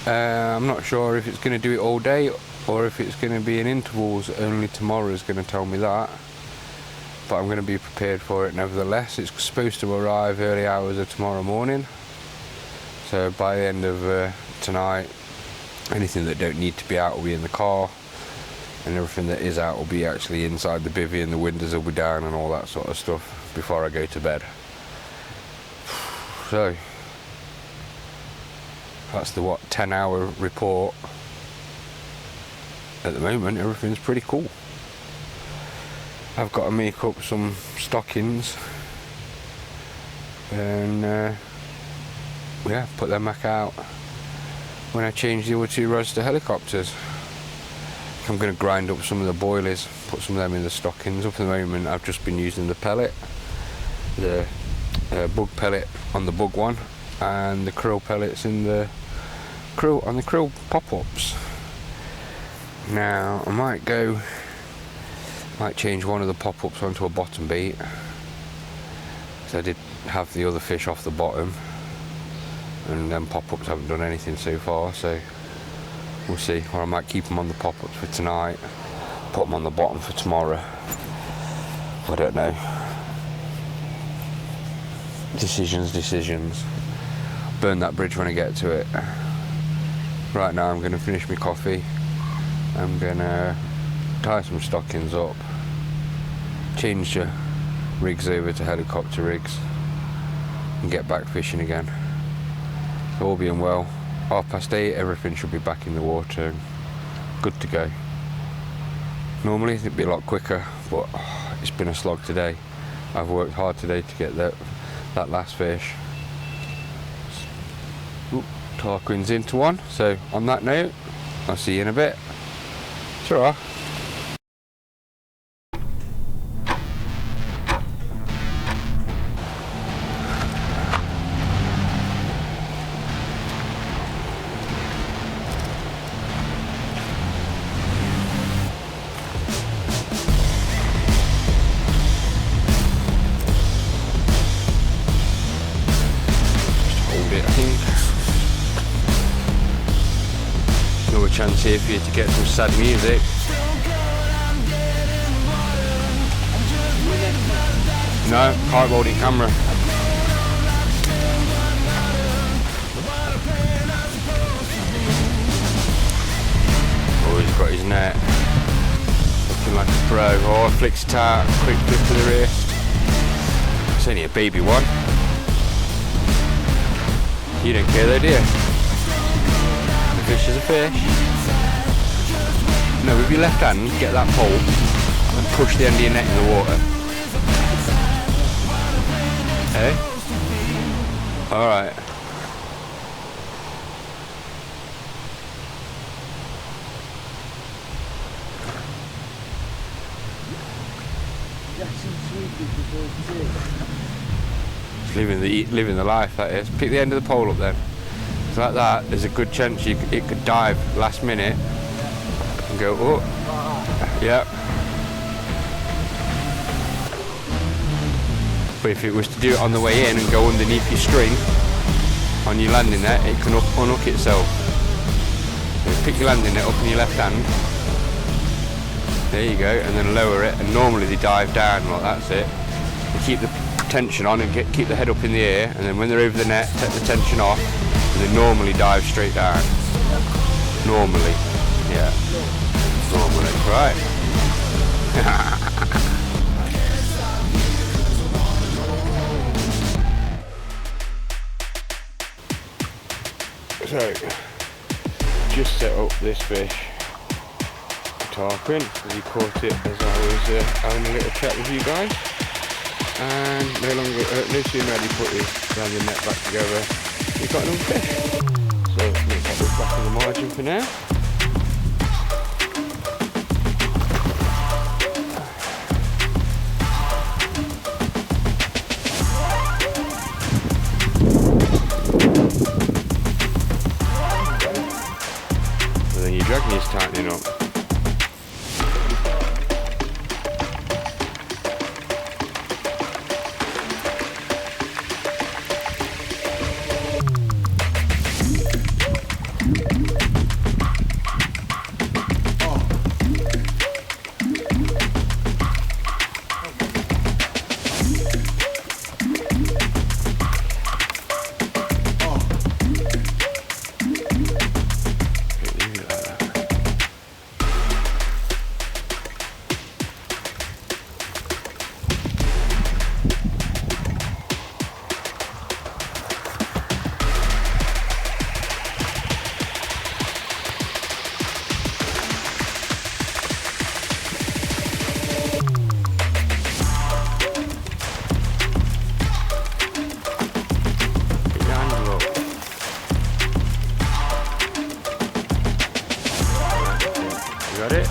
I'm not sure if it's going to do it all day or if it's going to be in intervals. Only tomorrow is going to tell me that, but I'm going to be prepared for it nevertheless. It's supposed to arrive early hours of tomorrow morning, so by the end of tonight, anything that don't need to be out will be in the car, and everything that is out will be actually inside the bivvy, and the windows will be down and all that sort of stuff before I go to bed. So that's the 10-hour report at the moment everything's pretty cool. I've got to make up some stockings and yeah, put them back out when I change the other 2 rods to helicopters. I'm going to grind up some of the boilies, put some of them in the stockings. Up at the moment I've just been using the pellet, the bug pellet on the bug one, and the krill pellets in the krill on the krill pop-ups. Now I might change one of the pop-ups onto a bottom bait, so I did have the other fish off the bottom, and then pop-ups haven't done anything so far, so we'll see. Or I might keep them on the pop-ups for tonight, put them on the bottom for tomorrow. I don't know. Decisions. Burn that bridge when I get to it. Right now I'm going to finish my coffee. I'm going to tie some stockings up, change the rigs over to helicopter rigs, and get back fishing again. So all being well, 8:30, everything should be back in the water and good to go. Normally it'd be a lot quicker, but it's been a slog today. I've worked hard today to get that last fish. Ooh, Tarquin's into one, so on that note, I'll see you in a bit. Ta-ra. Chance here for you to get some sad music. No, Carp holding camera. Oh, he's got his net. Looking like a pro. Oh, flicks tart, quick flip to the wrist. It's only a baby one. You don't care though, do you? A fish is a fish. No, with your left hand, get that pole and push the end of your net in the water. Hey? Alright. It's living the life, that is. Pick the end of the pole up then. So like that, there's a good chance it could dive last minute and go, oh, yeah. But if it was to do it on the way in and go underneath your string on your landing net, it can unhook itself. So pick your landing net up in your left hand, there you go, and then lower it, and normally they dive down, like that's it. You keep the tension on and keep the head up in the air, and then when they're over the net, take the tension off, and they normally dive straight down. Normally, yeah. Normally, right. So, just set up this fish, Tarquin, because he caught it as I was having a little chat with you guys. And no sooner had he put his landing net back together, he got another fish. So let's put it back on the margin for now. So then your dragon is tightening up. Got it?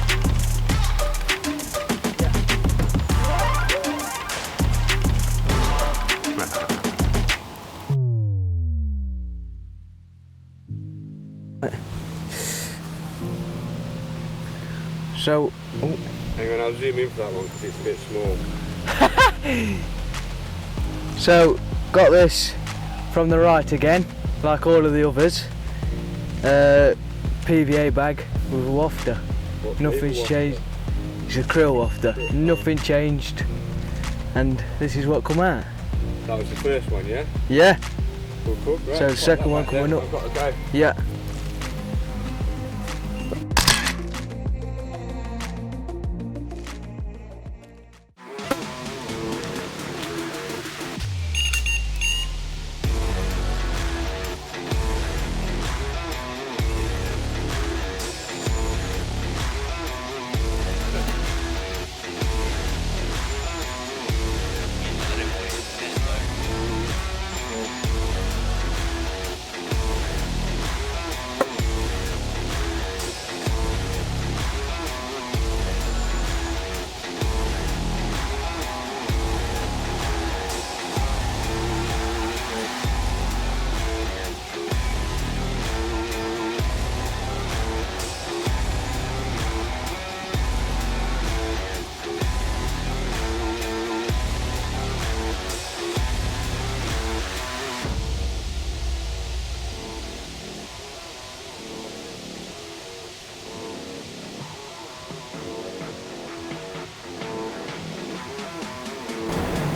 So, oh. Hang on, I'll zoom in for that one because it's a bit small. So, got this from the right again, like all of the others. PVA bag with a wafter. Nothing's changed. It's a krill wafter. Nothing changed. And this is what come out. That was the first one, yeah? Yeah. Cool, right. So the second one coming up. I've got to go. Yeah.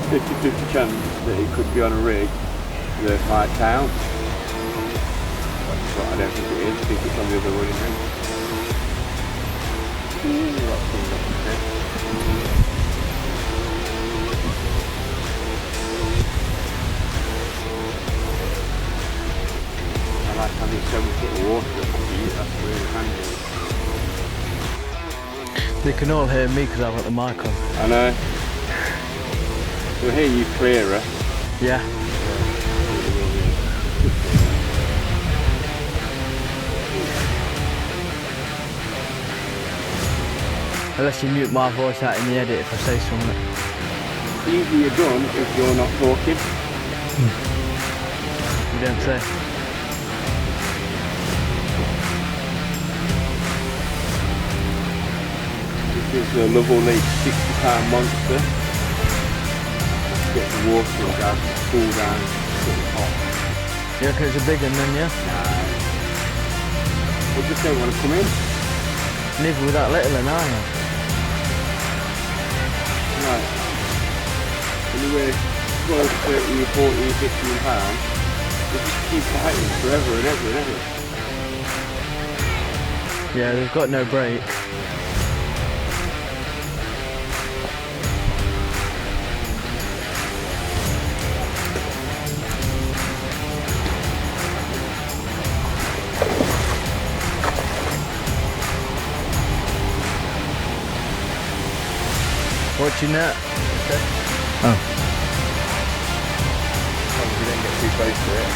.50 chance that it could be on a rig that might count, but I don't think it is. I think it's on the other running rig. I like having so much little water at my feet, that's really handy. They can all hear me because I've got the mic on. I know. We'll hear you clearer. Yeah. Unless you mute my voice out in the edit if I say something. Easier done if you're not talking. You don't say. This is a Lovell Lake 60-pound monster. Get the water and gas, cool down, get it hot. You reckon it's a big one then, yeah? Nah. They just don't want to come in. Neither with that little one, are you? Right. Anyway, 12, 13, 14, 15 pounds, they just keep fighting forever and ever and ever. Yeah, they've got no break. What's your net? Okay. Oh. Probably don't get too close to it.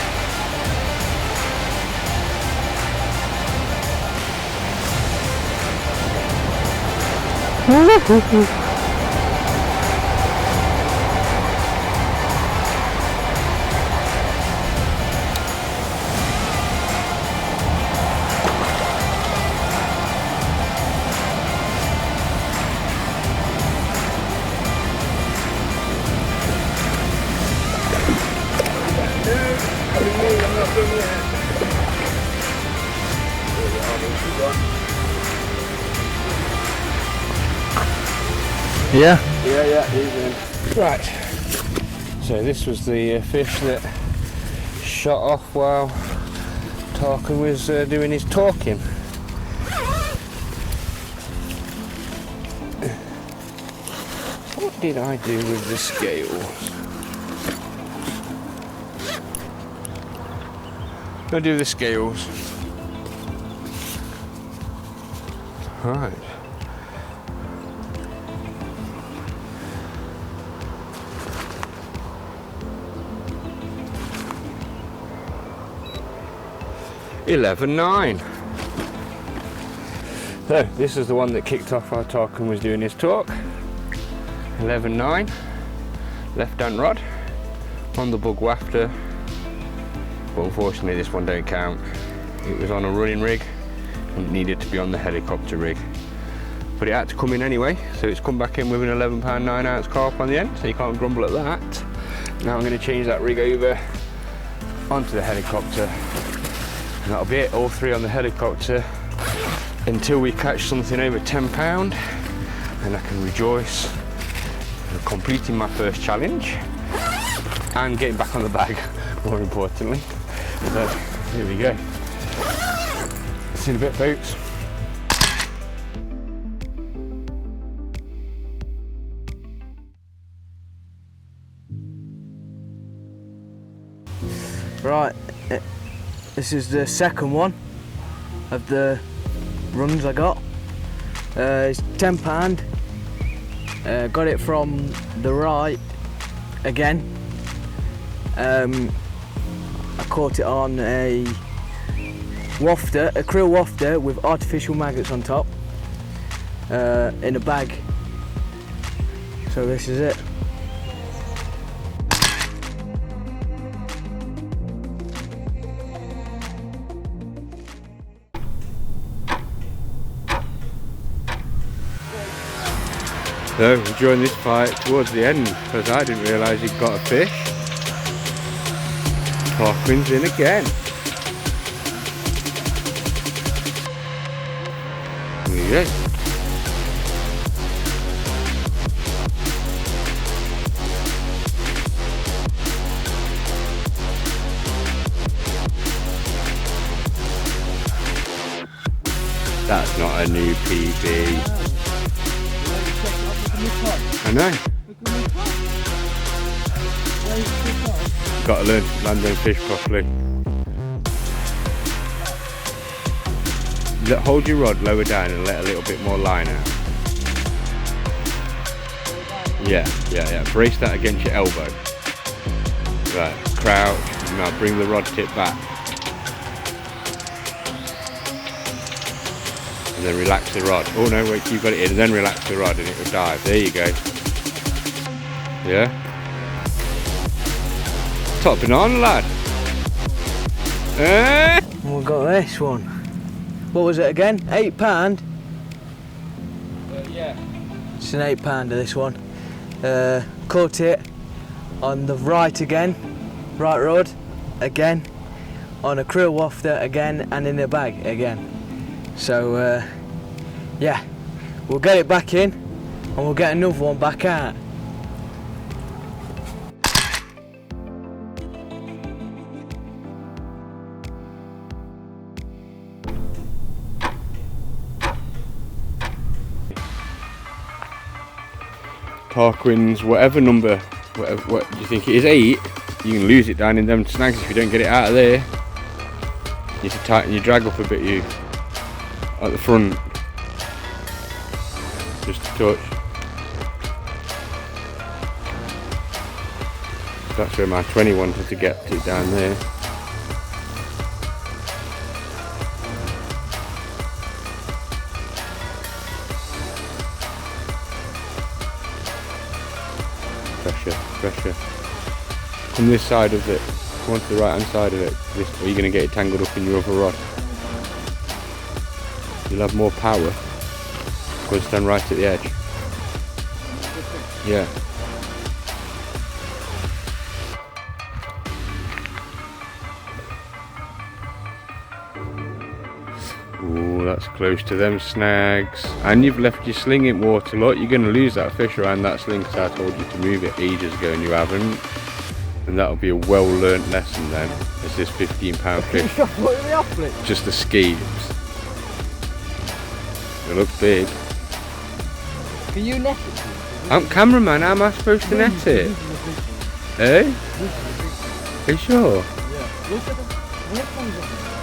Yeah? Yeah, he's in. Right. So this was the fish that shot off while Tarkin was doing his talking. What did I do with the scales? I'll do the scales. Right. $11.9. So this is the one that kicked off while Tarkin was doing his talk. 11.9, left hand rod on the bug wafter, but unfortunately this one don't count. It was on a running rig and it needed to be on the helicopter rig, but it had to come in anyway, so it's come back in with an 11 pound 9 ounce carp on the end, so you can't grumble at that. Now I'm going to change that rig over onto the helicopter, and that'll be it, all three on the helicopter until we catch something over 10 pound, and I can rejoice in completing my first challenge and getting back on the bag, more importantly. So here we go. See you in a bit, folks. Right, this is the second one of the runs I got. It's £10. Got it from the right again. I caught it on a wafter, a krill wafter with artificial maggots on top, in a bag. So this is it. So we joined this fight towards the end because I didn't realise he'd got a fish. Tarquin's in again. There you go. That's not a new PB. I know. Got to learn to land them fish properly. Hold your rod lower down and let a little bit more line out. Yeah. Brace that against your elbow. Right, crouch. Now bring the rod tip back. And then relax the rod. Oh no, wait, you've got it in, and then relax the rod and it will dive. There you go. Yeah? Top banana, lad. We got this one. What was it again? £8? Yeah. It's an £8 this one. Caught it on the right again, right rod again, on a krill wafter again, and in a bag again. So yeah, we'll get it back in and we'll get another one back out. Tarquin's whatever number, what do you think it is, 8, you can lose it down in them snags if you don't get it out of there. You need to tighten your drag up a bit, you, at the front, just a touch. That's where my 20 wanted to get to, down there. Pressure. Come this side of it. Come onto the right hand side of it. Or you're going to get it tangled up in your other rod. You'll have more power. Go and stand right at the edge. Yeah. Ooh, that's close to them snags. And you've left your sling in water, look. You're going to lose that fish around that sling because I told you to move it ages ago and you haven't. And that'll be a well learnt lesson then. It's this £15 fish. Just the schemes. It looks big. Can you net it? I'm cameraman, how am I supposed to net it? Eh? Are you sure? Yeah. Look at the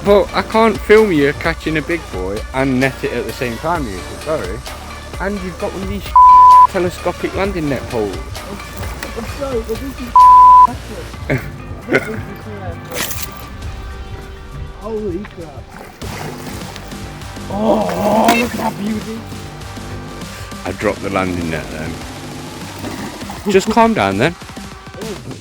Well, I can't film you catching a big boy and net it at the same time, you sorry. And you've got one of these telescopic landing net poles. I'm sorry, but this is Holy crap. Oh! Oh, look at that beauty. I dropped the landing net then. Just calm down then.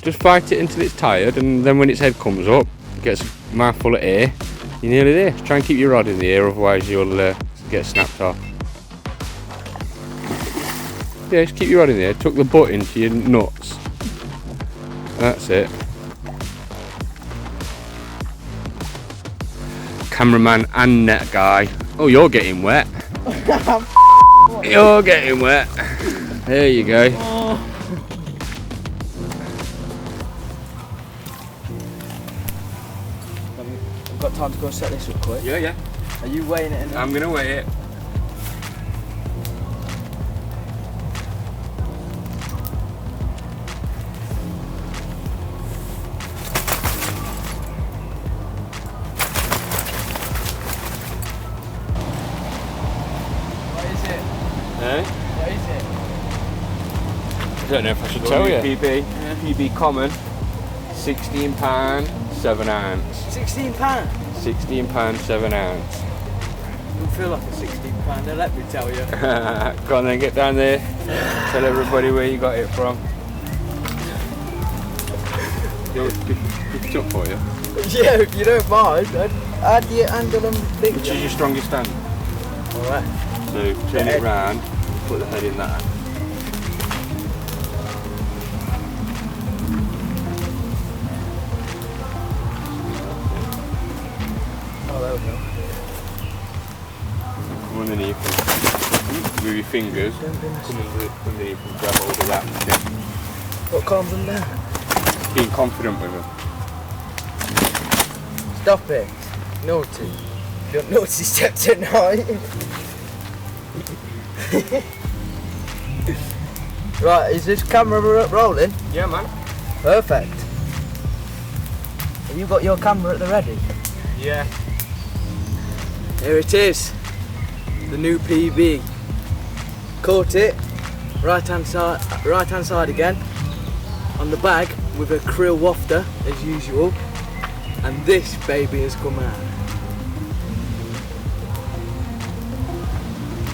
Just fight it until it's tired, and then when its head comes up, gets a mouthful of air, you're nearly there. Try and keep your rod in the air, otherwise you'll get snapped off. Yeah, just keep your rod in there. Tuck the butt into your nuts. That's it. Cameraman and net guy. Oh, you're getting wet. You're getting wet. There you go. I've got time to go and set this up quick. Yeah. Are you weighing it in? I'm gonna weigh it. What is it? Eh? What is it? I don't know if I should tell you. PB. Yeah. PB common, £16, 7 ounce. £16? £16, 7 ounce. Doesn't feel like a £16, let me tell you. Go on then, get down there. Tell everybody where you got it from. Pick it up for you. Yeah, if you don't mind. How do you handle them big? Which is your strongest hand? Alright. So turn it round, put the head in that. Oh, there we go. Come underneath with your fingers. Come underneath and grab hold of that. What calms them down? Being confident with them. Stop it. Naughty. You're naughty step tonight. Right, is this camera rolling? Yeah, man. Perfect. Have you got your camera at the ready? Yeah. Here it is. The new PB. Caught it. Right hand side again. On the bag with a krill wafter as usual. And this baby has come out.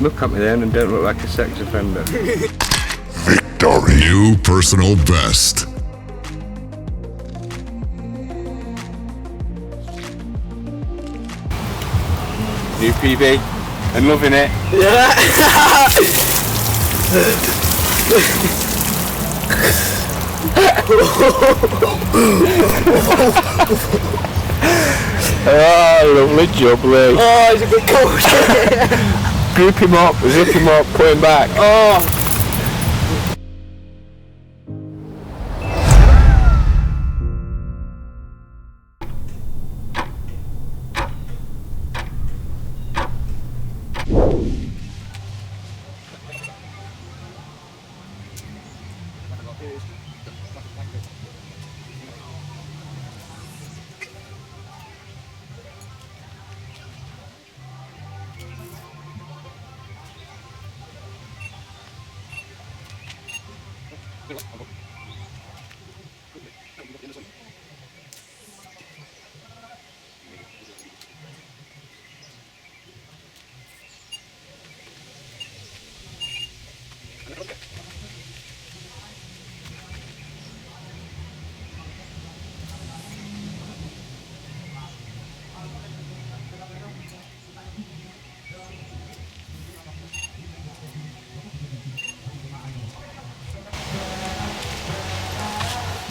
Look at me then and don't look like a sex offender. Victory. New personal best. New PB and loving it. Oh, lovely jubbly. Oh, he's a bit cold. Group him up, zip him up, put him back. Oh.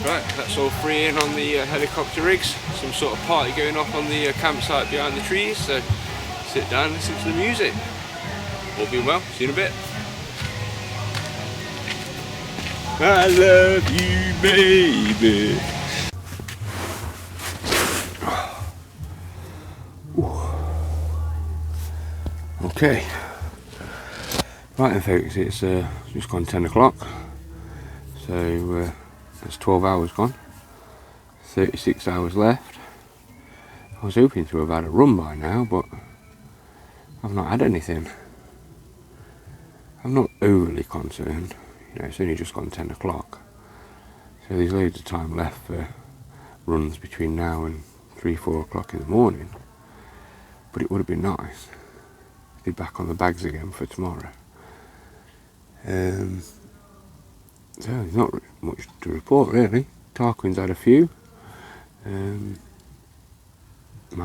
Right, that's all three in on the helicopter rigs. Some sort of party going off on the campsite behind the trees, so sit down and listen to the music. All being well, see you in a bit. I love you, baby. Okay. Right then folks, it's just gone 10 o'clock. So that's 12 hours gone. 36 hours left. I was hoping to have had a run by now, but I've not had anything. I'm not overly concerned. You know, it's only just gone 10 o'clock. So there's loads of time left for runs between now and 3-4 o'clock in the morning. But it would have been nice be back on the bags again for tomorrow. So there's not much to report really. Tarquin's had a few. My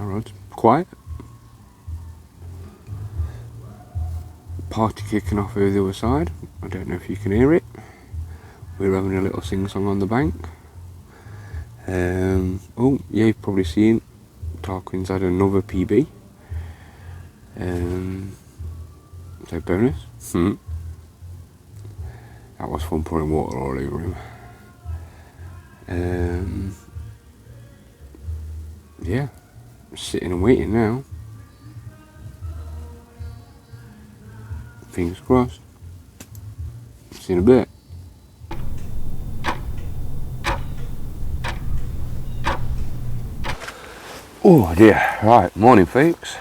rod's quiet. Party kicking off over the other side. I don't know if you can hear it. We're having a little sing-song on the bank. Oh yeah, you've probably seen Tarquin's had another PB. So bonus. That was fun pouring water all over him. Yeah, sitting and waiting now. Fingers crossed. See you in a bit. Oh dear, right, morning folks.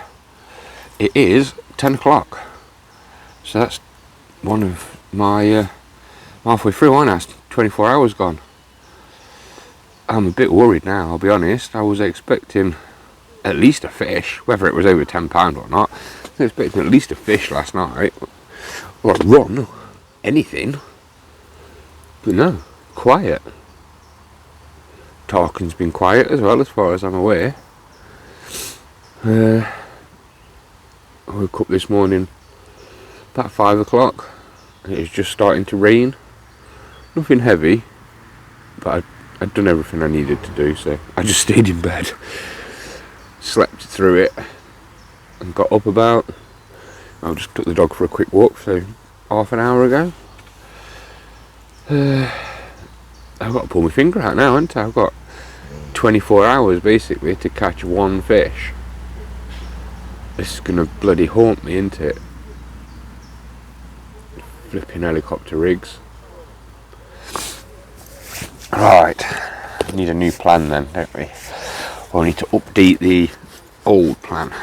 It is 10 o'clock. So that's one of my halfway through, aren't I? 24 hours gone. I'm a bit worried now, I'll be honest. I was expecting at least a fish, whether it was over £10 or not. I was expecting at least a fish last night. Or a run, anything. But no, quiet. Tarquin's been quiet as well, as far as I'm aware. I woke up this morning about 5 o'clock and it was just starting to rain. Nothing heavy, but I'd done everything I needed to do, so I just stayed in bed, slept through it, and got up about, I just took the dog for a quick walk, so half an hour ago. I've got to pull my finger out now, haven't I? I've got 24 hours basically to catch one fish. This is gonna bloody haunt me, isn't it? Flipping helicopter rigs. Right, need a new plan then, don't we? Or need to update the old plan.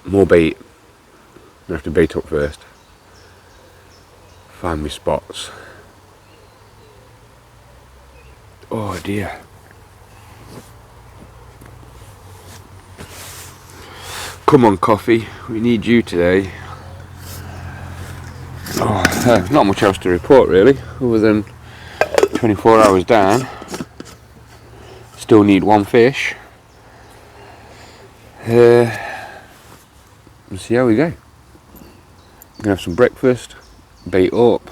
More bait. I have to bait up first. Find me spots. Oh dear. Come on, coffee, we need you today. Oh, not much else to report really, other than 24 hours down. Still need one fish. Let's see how we go. Gonna have some breakfast, bait up,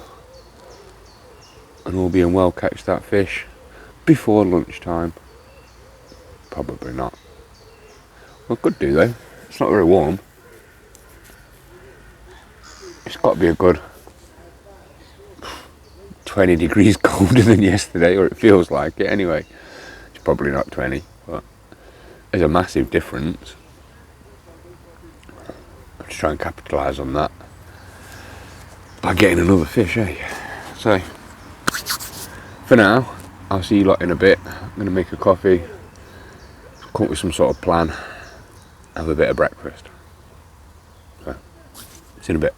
and all being well catch that fish before lunchtime. Probably not. Well, could do though. It's not very warm. It's got to be a good 20 degrees colder than yesterday, or it feels like it anyway. It's probably not 20, but there's a massive difference. I'll just try and capitalise on that by getting another fish, eh? So, for now, I'll see you lot in a bit. I'm going to make a coffee, come up with some sort of plan, have a bit of breakfast. So, see you in a bit.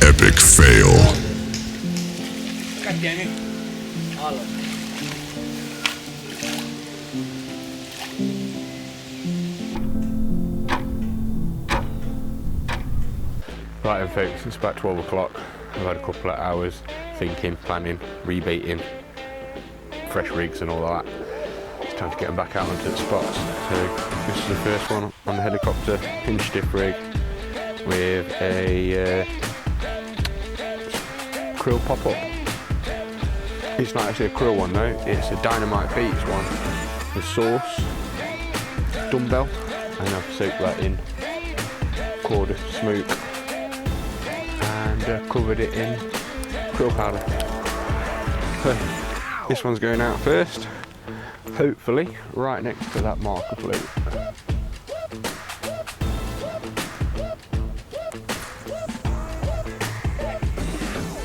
Epic fail. God damn it. All of it. Right then folks, it's about 12 o'clock. I've had a couple of hours thinking, planning, rebaiting, fresh rigs and all that. It's time to get them back out onto the spots. So this is the first one on the helicopter, hinge stiff rig with a krill pop-up. It's not actually a krill one though, it's a dynamite baits one. The sauce, dumbbell, and I've soaked that in quarter smoke and covered it in krill powder. So this one's going out first, hopefully right next to that marker float.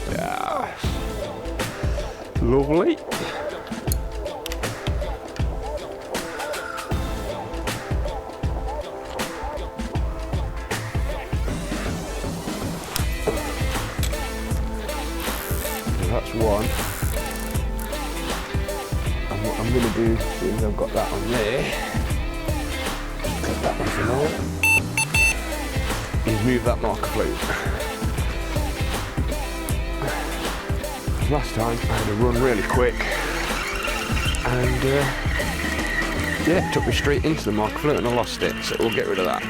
Yes. Lovely. That's one. And what I'm going to do, seeing as I've got that on there, cut that one for now, is move that marker float. Last time I had to run really quick and yeah, it took me straight into the marker float and I lost it, so we'll get rid of that.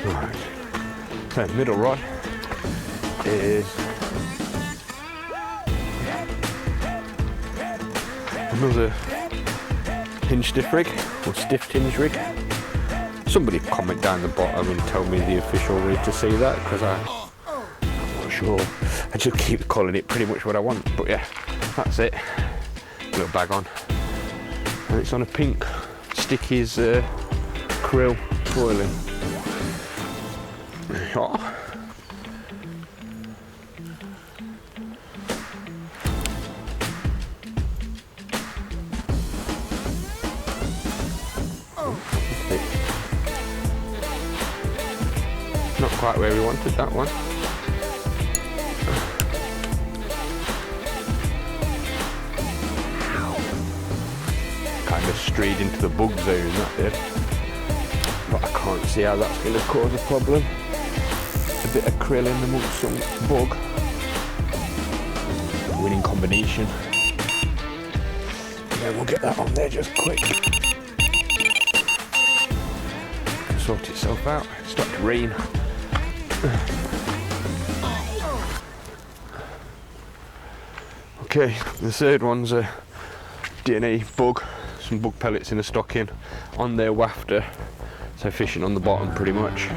Right, so middle rod is another hinge stiff rig, or stiffed hinge rig. Somebody comment down the bottom and tell me the official way to say that, because I'm not sure. I just keep calling it pretty much what I want, but yeah, that's it. Little bag on. And it's on a pink Sticky's krill foiling. Oh. Not quite where we wanted that one. Kind of strayed into the bug zone, that did. But I can't see how that's going to cause a problem. A bit of krill in amongst some bug. Winning combination. And then we'll get that on there just quick. Sort itself out. It's starting to rain. Okay, the third one's a DNA bug. Some bug pellets in a stocking on their wafter. So fishing on the bottom pretty much.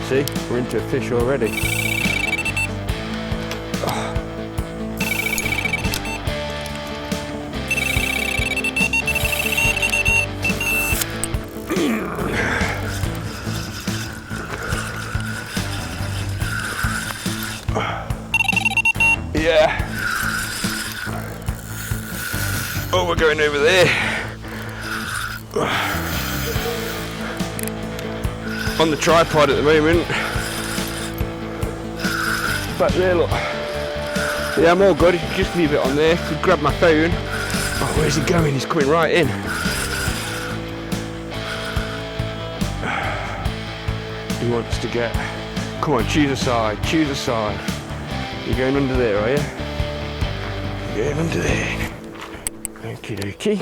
See, we're into a fish already. Yeah. Oh, we're going over there. On the tripod at the moment. Back there, look. Yeah, I'm all good. Just leave it on there. Could grab my phone. Oh, where's he going? He's coming right in. He wants to get. Come on, choose a side. Choose a side. You're going under there, are you? You're going under there. Okie dokie.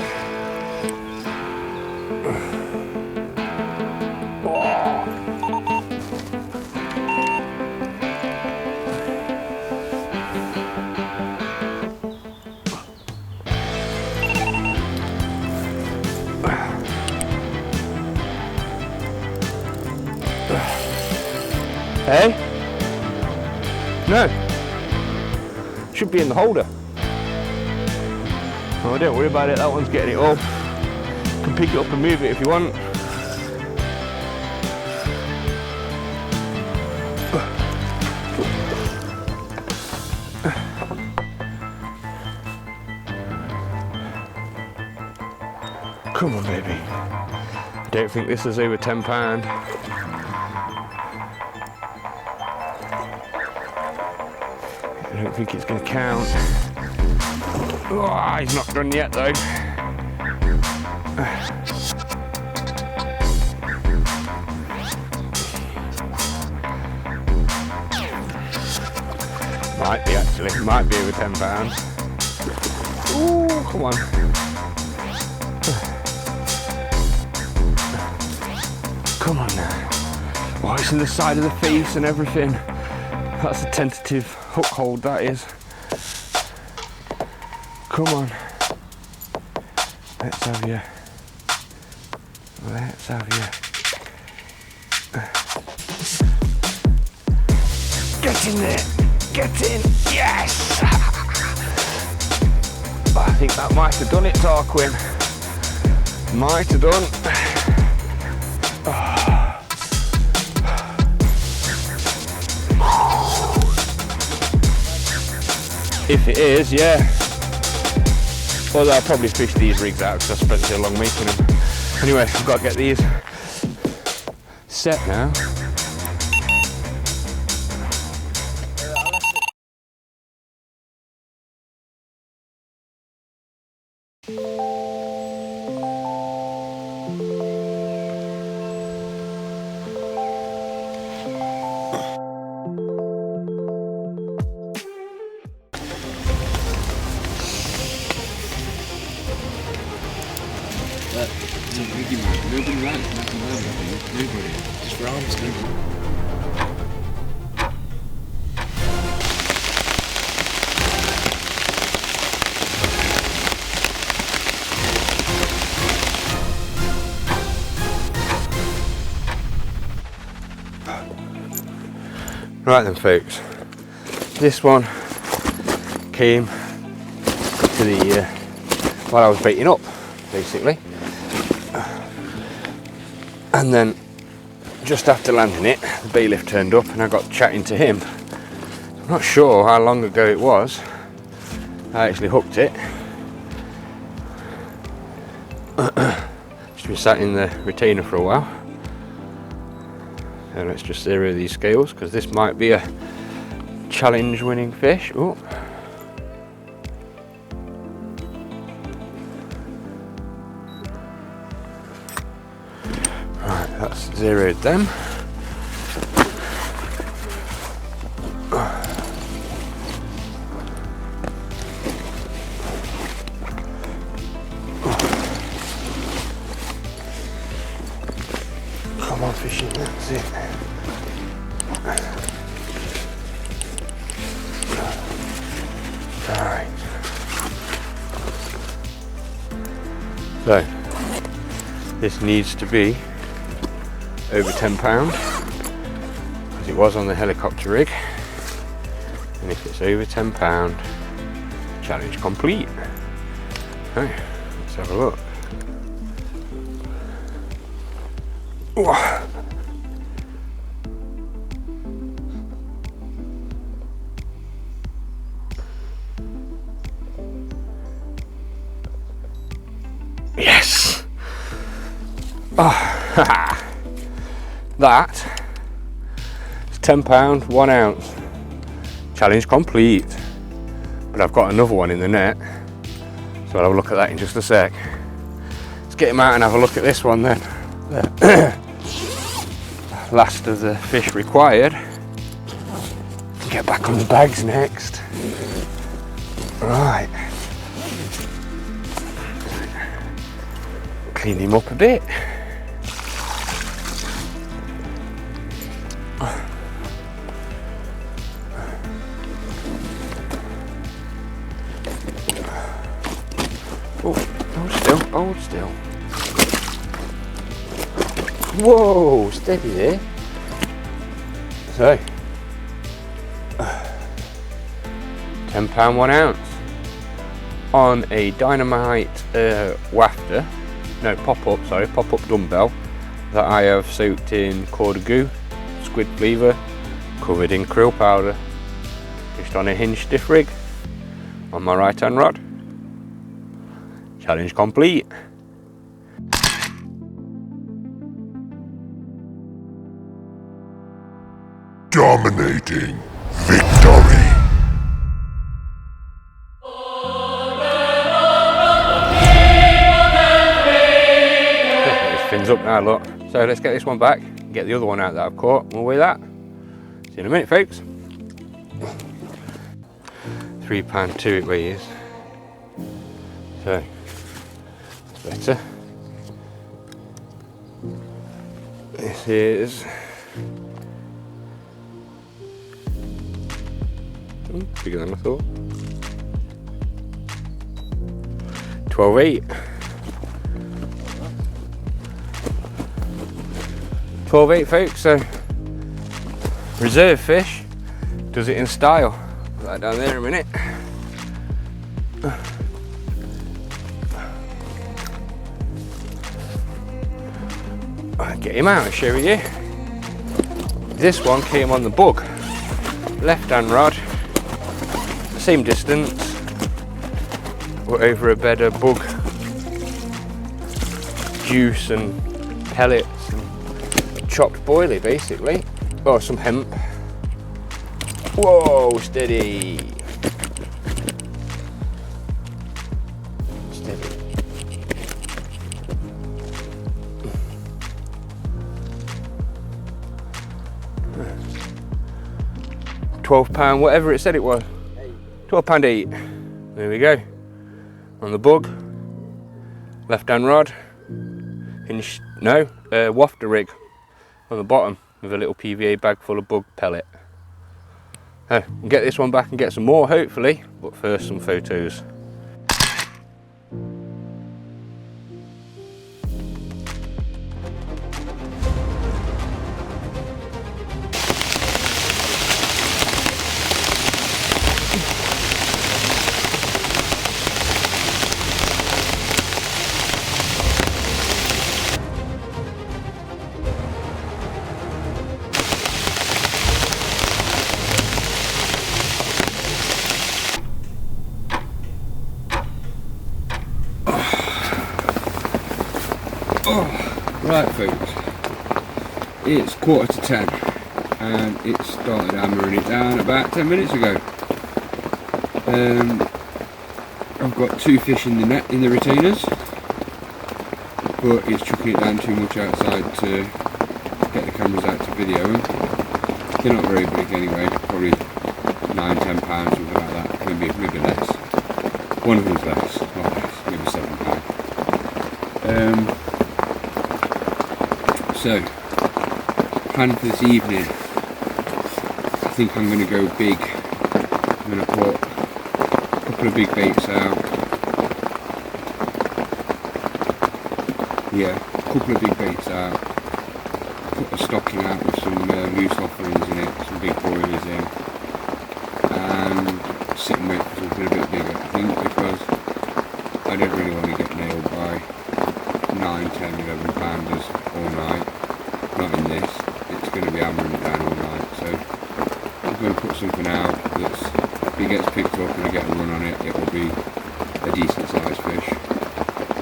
Hey? No. Should be in the holder. Oh, don't worry about it, that one's getting it all. You can pick it up and move it if you want. Come on, baby. I don't think this is over £10. I don't think it's going to count. Oh, he's not done yet though. Might be actually, might be over £10. Ooh, come on. Come on now. Oh, it's in the side of the face and everything. That's a tentative hook hold, that is. Come on. Let's have you. Let's have you. Get in there! Get in! Yes! I think that might have done it, Tarquin. Might have done. If it is, yeah. Although I'll probably fish these rigs out because I spent so long making them. Anyway, I've got to get these set now. Nobody ran, nobody. Just for arms, Right then folks, this one came to the while I was baiting up basically, and then just after landing it the bailiff turned up and I got chatting to him. I'm not sure how long ago it was I actually hooked it. Just been sat in the retainer for a while. So let's just zero these scales because this might be a challenge winning fish. Oh. Right, that's zeroed them. Come on fishing, that's it. Alright. So, this needs to be over £10 as it was on the helicopter rig, and if it's over £10, challenge complete. Okay, let's have a look. Ooh. Yes! Oh, that is £10, 1 ounce. Challenge complete. But I've got another one in the net, so I'll have a look at that in just a sec. Let's get him out and have a look at this one then. Last of the fish required. Get back on the bags next. Right. Clean him up a bit. Oh, hold still, hold still. Whoa, steady there. So, £10, 1 ounce on a dynamite wafter, no pop-up dumbbell that I have soaked in corda goo, squid flavour, covered in krill powder, just on a hinge stiff rig on my right hand rod. Challenge complete. Dominating victory. His fins up now, look. So let's get this one back, get the other one out that I've caught. We'll weigh that. See you in a minute, folks. £3.2 it weighs. So that's better. This is bigger than I thought. 12.8. 12/8 folks, so reserve fish, does it in style. Put that down there a minute. I'll get him out and show you. This one came on the bug, left hand rod, same distance, but over a bed of bug juice and pellets and chopped boilie basically, or some hemp. Whoa, steady. Steady. £12, whatever it said it was. £12.8. There we go. On the bug. Left hand rod. Wafter rig on the bottom with a little PVA bag full of bug pellet. We'll get this one back and get some more hopefully, but first some photos. Right folks, it's 9:45 and it started hammering it down about 10 minutes ago. I've got 2 fish in the net in the retainers, but it's chucking it down too much outside to get the cameras out to video them. They're not very big anyway, probably 9-10 pounds, something like that, maybe less. One of them's less, not less, maybe 7 pounds. So, plan for this evening, I think I'm going to go big. I'm going to put a couple of big baits out. Yeah, a couple of big baits out. Put a stocking out with some loose offerings in it, some big boilers in. And sit and wait for something a bit bigger, I think, because I don't really want to get nailed by 9, 10, 11 pounders all night. Not in this, it's going to be hammering it down all night, so I'm going to put something out that's, if it gets picked up and I get a run on it, it will be a decent sized fish,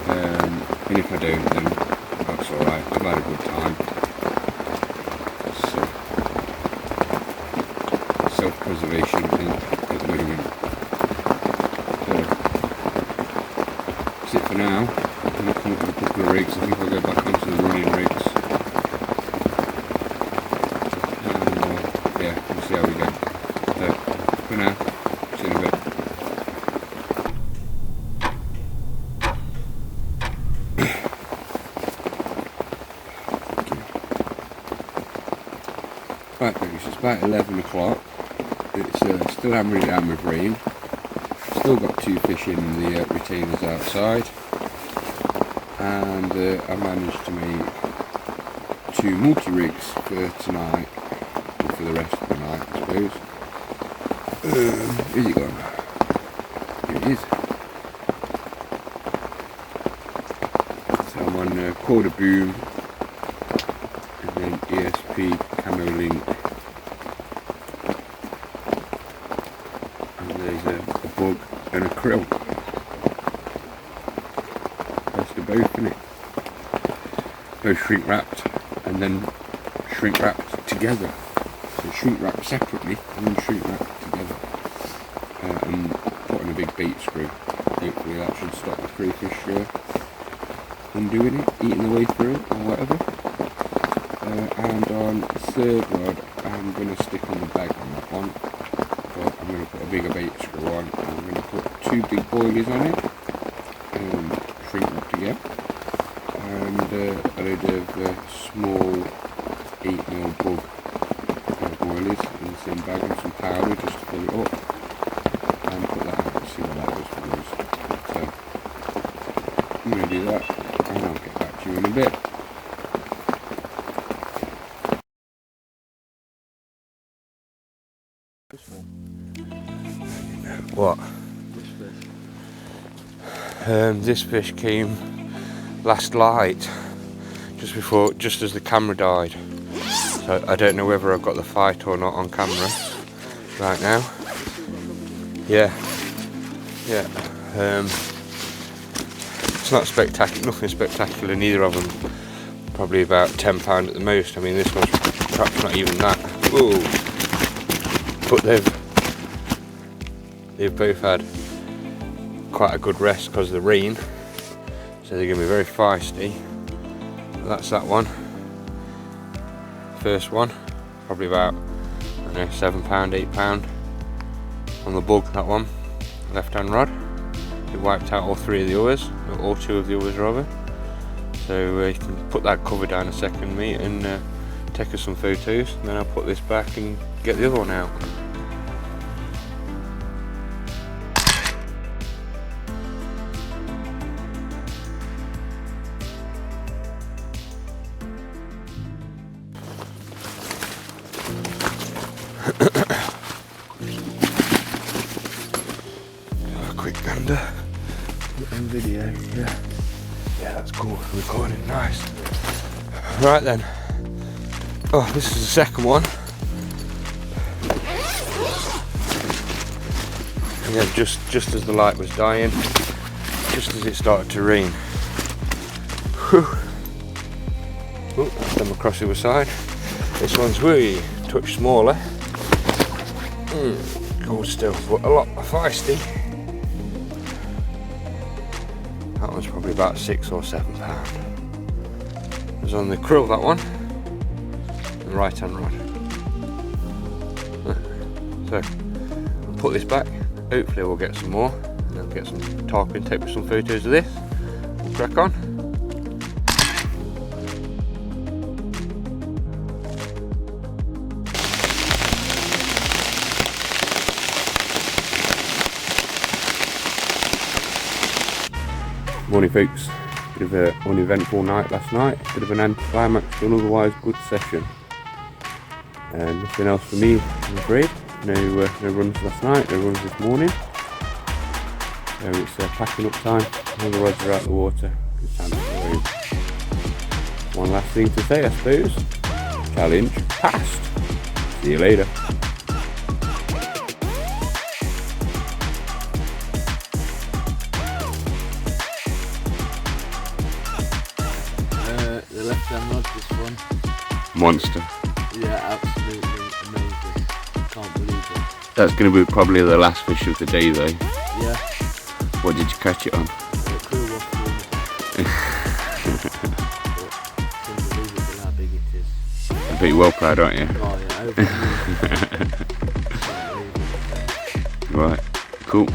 and if I don't then that's alright, I've had a good time. So, self-preservation thing at the moment. So, that's it for now. I'm going to come up with a couple of rigs. I think I'll go back onto the running rigs. Yeah, we'll see how we go. So, for now, see you in a bit. Right folks, it's about 11 o'clock. It's still hammering down with rain. Still got 2 fish in the retainers outside. And I managed to make 2 multi-rigs for tonight. For the rest of the night, I suppose. Is it gone? Here it is. So I'm on quarter boom and then ESP camo link, and there's a bug and a krill. Best of both, isn't it? Both shrink wrapped and then shrink wrapped together. Shrink wrap separately and then shrink wrap together, and put on a big bait screw. Hopefully that should stop the crayfish from doing it, eating the way through it or whatever. And on the third rod I'm going to stick on the bag on that one, but I'm going to put a bigger bait screw on and I'm going to put 2 big boilies on it, shrink wrap together, and a load of small 8mm bug boilies in the same bag and some powder just to fill it up, and put that out and see what that does for us. So I'm going to do that and I'll get back to you in a bit. What? This fish. This fish came last light, just as the camera died. So I don't know whether I've got the fight or not on camera right now. Yeah. It's not spectacular, nothing spectacular, neither of them. Probably about £10 at the most. I mean, this one's perhaps not even that. Whoa. But they've both had quite a good rest because of the rain, so they're going to be very feisty. But that's that one. First one, probably about, I don't know, £7, £8 on the bug, that one, left hand rod. It wiped out all three of the others, or all two of the others rather. So you can put that cover down a second, mate, and take us some photos, and then I'll put this back and get the other one out. Quick gander and video, yeah, that's cool, recording, nice. Right then, oh, this is the second one. Yeah, just as the light was dying, just as it started to rain. Whew. Oh, that's them across the other side. This one's way touch smaller. Cool still, but a lot feisty. That one's probably about £6 or £7. It was on the krill, that one. The right hand rod. So, I'll put this back. Hopefully we'll get some more. And then get some tarpon, take some photos of this. We'll crack on. Morning folks, bit of an uneventful night last night, bit of an anticlimax to an otherwise good session. Nothing else for me, I'm afraid. No runs last night, no runs this morning. So it's packing up time, all the rods are out of the water, it's time to go home. One last thing to say I suppose, challenge passed. See you later. The left hand rod, this one. Monster. Yeah, absolutely amazing. Can't believe it. That's going to be probably the last fish of the day though. Yeah. What did you catch it on? Krill waffle. Couldn't believe it how big it is. I bet you're well proud, aren't you? Oh yeah, over. Right, cool.